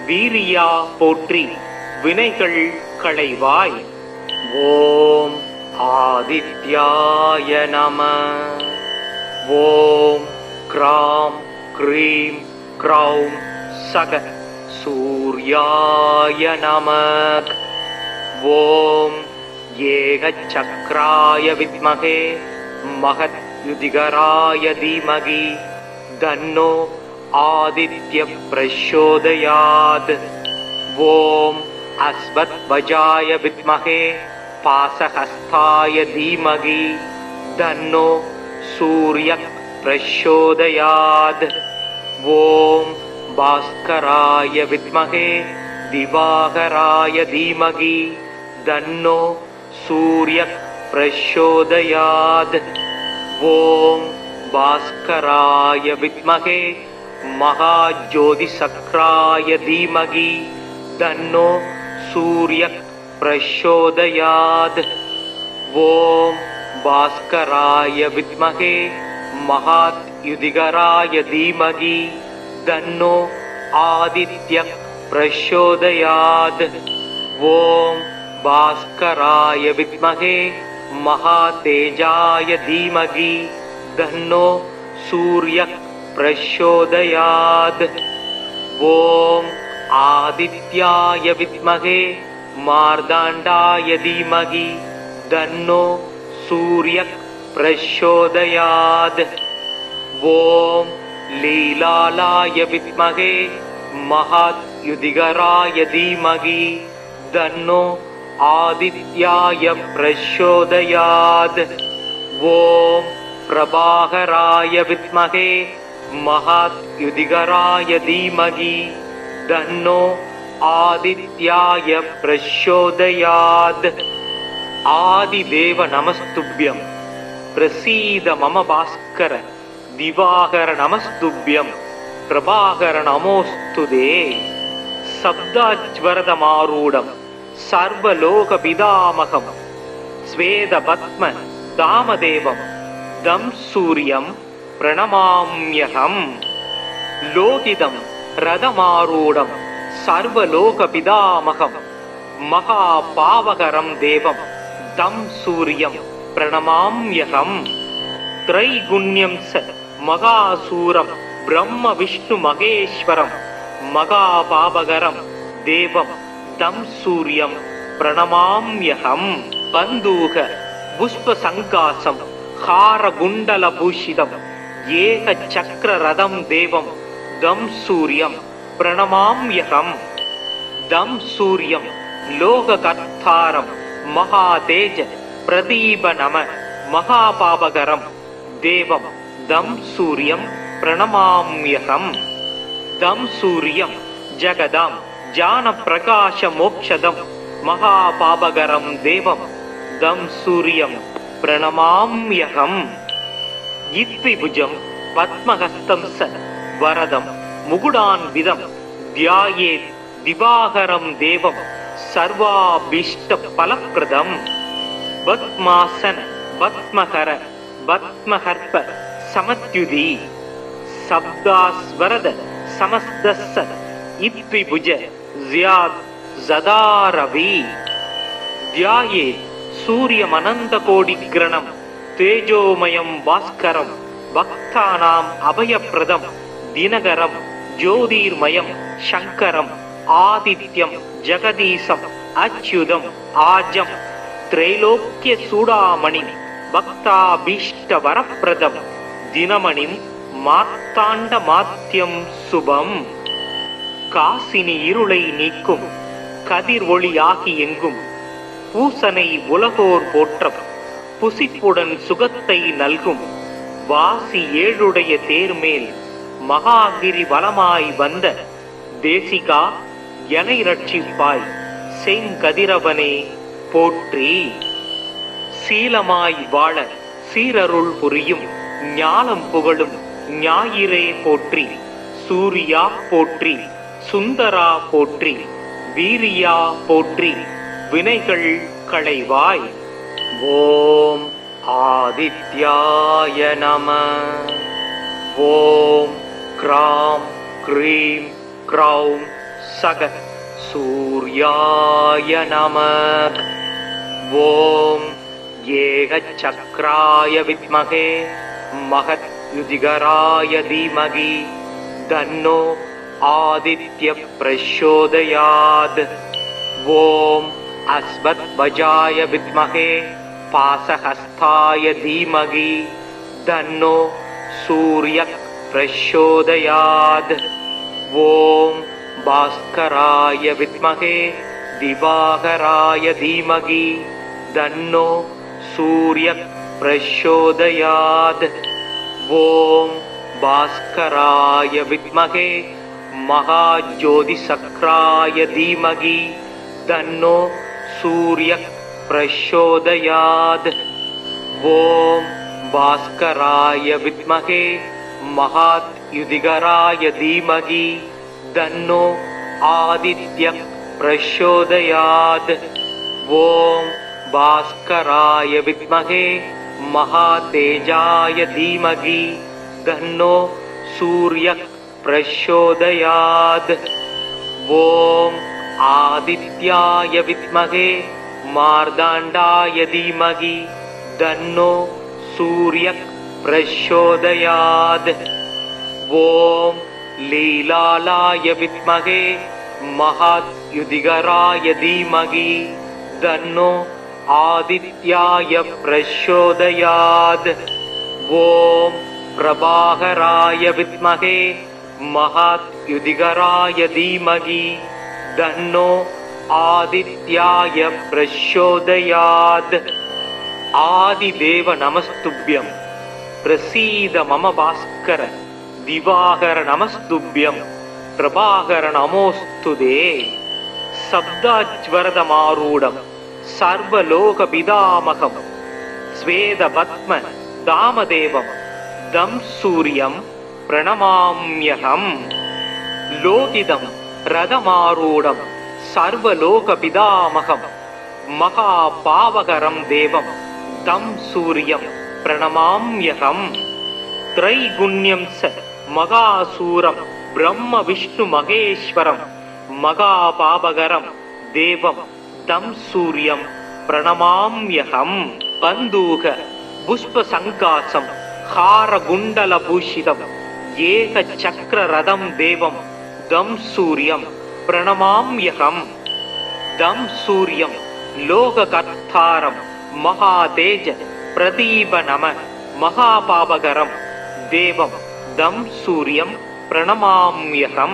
வீரியா போற்றி, வினைகள் களைவாய். ஓம் ஆதித்யாய நம. ஓம் க்ராம் க்ரீம் க்ரௌம் சக சூர்யாய நம. ஓம் ஏகசக்ராய வித்மகே மகத்யுதிகராய தீமகி தன்னோ ஆதித்ய பிரச்சோதயாத். ஓம் அஸ்வத்வஜாய வித்மகே பாசஹஸ்தாய தீமகி தன்னோ சூரிய பிரச்சோதயாத். ஓம் பாஸ்கராய வித்மகே திவாகராய தீமகி தன்னோ சூரிய பிரச்சோதயாத். ஓம் பாஸ்கராய வித்மகே மகாஜோதிசக்ராய தீமகி தன்னோ சூரிய பிரச்சோதயாத். ஓம் பாஸ்கராய வித்மகே மகாத்யுதிகராய தீமகி தன்னோ ஆதித்ய பிரச்சோதயாத். ஓம் பாஸ்கராய வித்மகே மகாதேஜாய தீமகி தன்னோ சூரிய பிரச்சோதயாத். ஓம் ஆதித்யாய வித்மகே மார்தாண்டாய தீமகி தன்னோ சூரிய பிரச்சோதயாத். ஓம் லீலாலாய வித்மகே மகாத்யுதிகராய தீமகி தன்னோ ஆதித்யாய பிரச்சோதயாத். ஓம் பிரபாகராய வித்மகே மகாத்யுதிகராய தீமகி தன்னோ ஆதித்யாய பிரச்சோதயாத். ஆதிதேவ நமஸ்துப்யம் பிரசீத மம பாஸ்கர திவாகர நமஸ்துப்யம் பிரபாகர நமோஸ்துதே. சப்தாஜ்வரதமாரூடம் சர்வலோக பிதாமகம் ஸ்வேத பத்ம தாமதேவம் தம் சூரியம் பிரணமாம்யகம். லோகிதம் ரதமாரூடம் சர்வலோக பிதாமகம் மகாபாவகரம் தேவம் தம் சூரியம் பிரணமாம்யகம். த்ரைகுண்யம் ச மகாசூரம் பிரம்ம விஷ்ணு மகேஸ்வரம் மகாபாவகரம் தேவம் தம் சூரியம் பிரணமாம்யகம். பந்தூக புஷ்ப சங்காசம் ஹார குண்டல பூஷிதம் ஏக சக்கர ரதம் தேவம் தம் சூரியம் பிரணமாம்யகம். தம் சூரியம் லோககர்த்தாரம் மகாதேஜ பிரதீப நம மகாபாவகரம் தேவம் தம் சூரியம் பிரணமாம்யகம். தம் சூரியம் ஜகதாம் ஜான பிரகாச மோக்ஷதம் மகாபாவகரம் தேவம் தம் சூரியம் பிரணமாம்யகம். இத்விபுஜம் பத்மஹஸ்தம் ச வரதம் முகுடான்விதம் த்யாயேத் திவாகரம் தேவம் சர்வாபீஷ்ட பலப்ரதம். பத்மாசன பத்மஹர பத்மஹர்ப சமத்யுதி சப்தாஸ்வரத சமஸ்தஸ்ஸ இத்விபுஜ ஸியாத் ஸதாரவி ध्यायेत् सूर्यमनन्तकोटिग्रणं तेजोमयं भास्करं भक्तानाम् अभयप्रदं दिनकरं ज्योतिर्मयं शङ्करम् आदित्यं जगदीशम् अच्युतम् आजं त्रैलोक्यचूडामणिं भक्ताभीष्टवरप्रदं दिनमणिं மார்த்தாண்டமாத்யம் சுபம். காசினி இருளை நீக்கும் கதிர் ஒளியாகி எங்கும் பூசனை உலகோர் போற்றம் புசிப்புடன் சுகத்தை நல்கும் வாசி ஏழுடைய தேர்மேல் மகாகிரி வலமாய் வந்த தேசிகா எனை ரட்சிப்பாய் செங்கதிரவனே போற்றி. சீலமாய் வாழ சீரருள் புரியும் ஞானம் புகழும் ஞாயிறே போற்றி. சூரியா போற்றி, சுந்தரா போற்றி, வீரியா போற்றி, வினைகள் களைவாய். ஓம் ஆதித்யாய நம. ஓம் க்ராம் க்ரீம் க்ரௌம் சக சூர்யாய நம. ஓம் ஏகசக்ராய வித்மகே மகத் யுதிகராய தீமகி தன்னோ ஆதித்ய பிரச்சோதயாத். ஓம் அஸ்வத்வஜாய வித்மகே பாசஹஸ்தாய தீமகி தன்னோ சூரிய பிரச்சோதயாத். ஓம் பாஸ்கராய வித்மகே திவாகராய தீமகி தன்னோ சூரிய பிரச்சோதயாத். ஓம் பாஸ்கராய வித்மகே மகாஜோதிசக்ராய தீமகி தன்னோ சூரிய பிரச்சோதயாத். ஓம் பாஸ்கராய வித்மகே மகாத்யுதிகராய தீமகி தன்னோ ஆதித்ய பிரச்சோதயாத். ஓம் பாஸ்கராய வித்மகே महातेजाय धीमहि तन्नो सूर्य प्रचोदयात्. ओम आदित्याय विद्महे मार्ताण्डाय धीमहि तन्नो सूर्य प्रचोदयात्. ओम लीलालाय विद्महे महायुधिगराय धीमहि तन्नो आदित्याय प्रचोदयात्. ओम प्रभाकराय विद्महे महायुधिगराय धीमहि तन्नो आदित्याय प्रचोदयात्. आदिदेव नमस्तुभ्यं प्रसीद मम भास्कर दिवाकर नमस्तुभ्यं प्रभाकर नमोस्तुते. शब्दाज्वरदमारूढं सर्वलोकपितामहं स्वेदपद्म दामदेवं दं सूर्यं प्रणमाम्यहं. लोकितं रथमारूढं सर्वलोकपितामहं महापावकरं देवं तं सूर्यं प्रणमाम्यहं. त्रैगुण्यं स महासूरं ब्रह्म विष्णु महेश्वरं महापावकरं देवं तं सूर्यं प्रणमाम्यहं. बन्धूक पुष्पसङ्कासं हारकुण्डलभूषितं एकचक्ररथं देवं तं सूर्यं प्रणमाम्यहं. तं सूर्यं लोककर्तारं महातेज प्रदीपनम महापावकरं देवं तं सूर्यं प्रणमाम्यहं.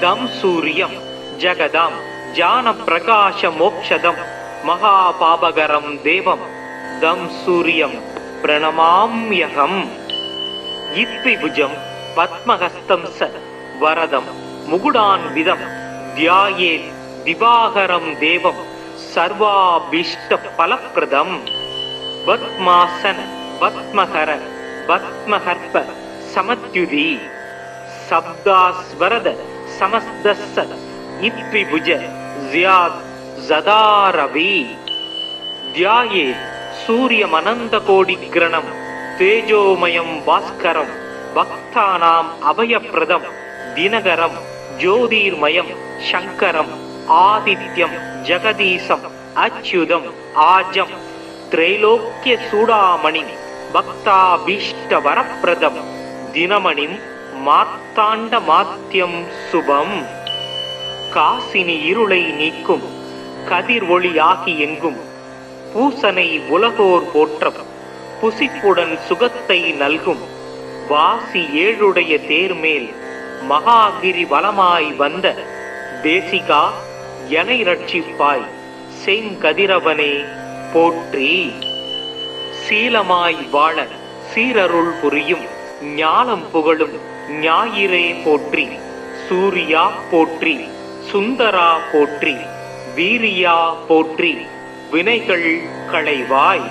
तं सूर्यं जगदां ज्ञानप्रकाशमोक्षदं महापावकरं देवं तं सूर्यं प्रणमाम्यहं. इत्विभुजं पद्महस्तं स वरदं मुकुटान्वितं ध्यायेत् दिवाकरं देवं सर्वाभीष्टफलप्रदं. पद्मासन पद्महर पद्महर्प समत्युदी शब्दास्वरद समस्तस्स इत्विभुज ज़्यात् ज़दारवि. ध्यायेत् सूर्यमनन्तकोटिग्रणं तेजोमयं भास्करं भक्तानाम् अभयप्रदं दिनकरं ज्योतिर्मयं शङ्करम् आदित्यं जगदीशम् அச்சுதம் ஆஜம் திரைலோக்கிய சூடாமணி பக்தாபீஷ்ட வரப்பிரதம் தினமணிம் மார்த்தாண்ட மாத்தியம் சுபம். காசினி இருளை நீக்கும் கதிர் ஒளி ஆகி எங்கும் பூசனை உலகோர் போற்றம் புசிப்புடன் சுகத்தை நல்கும் வாசி ஏழுடைய தேர்மேல் மகாகிரி வலமாய் வந்த தேசிகா எனை ரட்சிப்பாய் செங்கதிரவனே போற்றி. சீலமாய் வாழ சீரருள் புரியும் ஞானம் புகழும் ஞாயிறே போற்றி. சூரியா போற்றி, சுந்தரா போற்றி, வீரியா போற்றி, வினைகள் களைவாய்.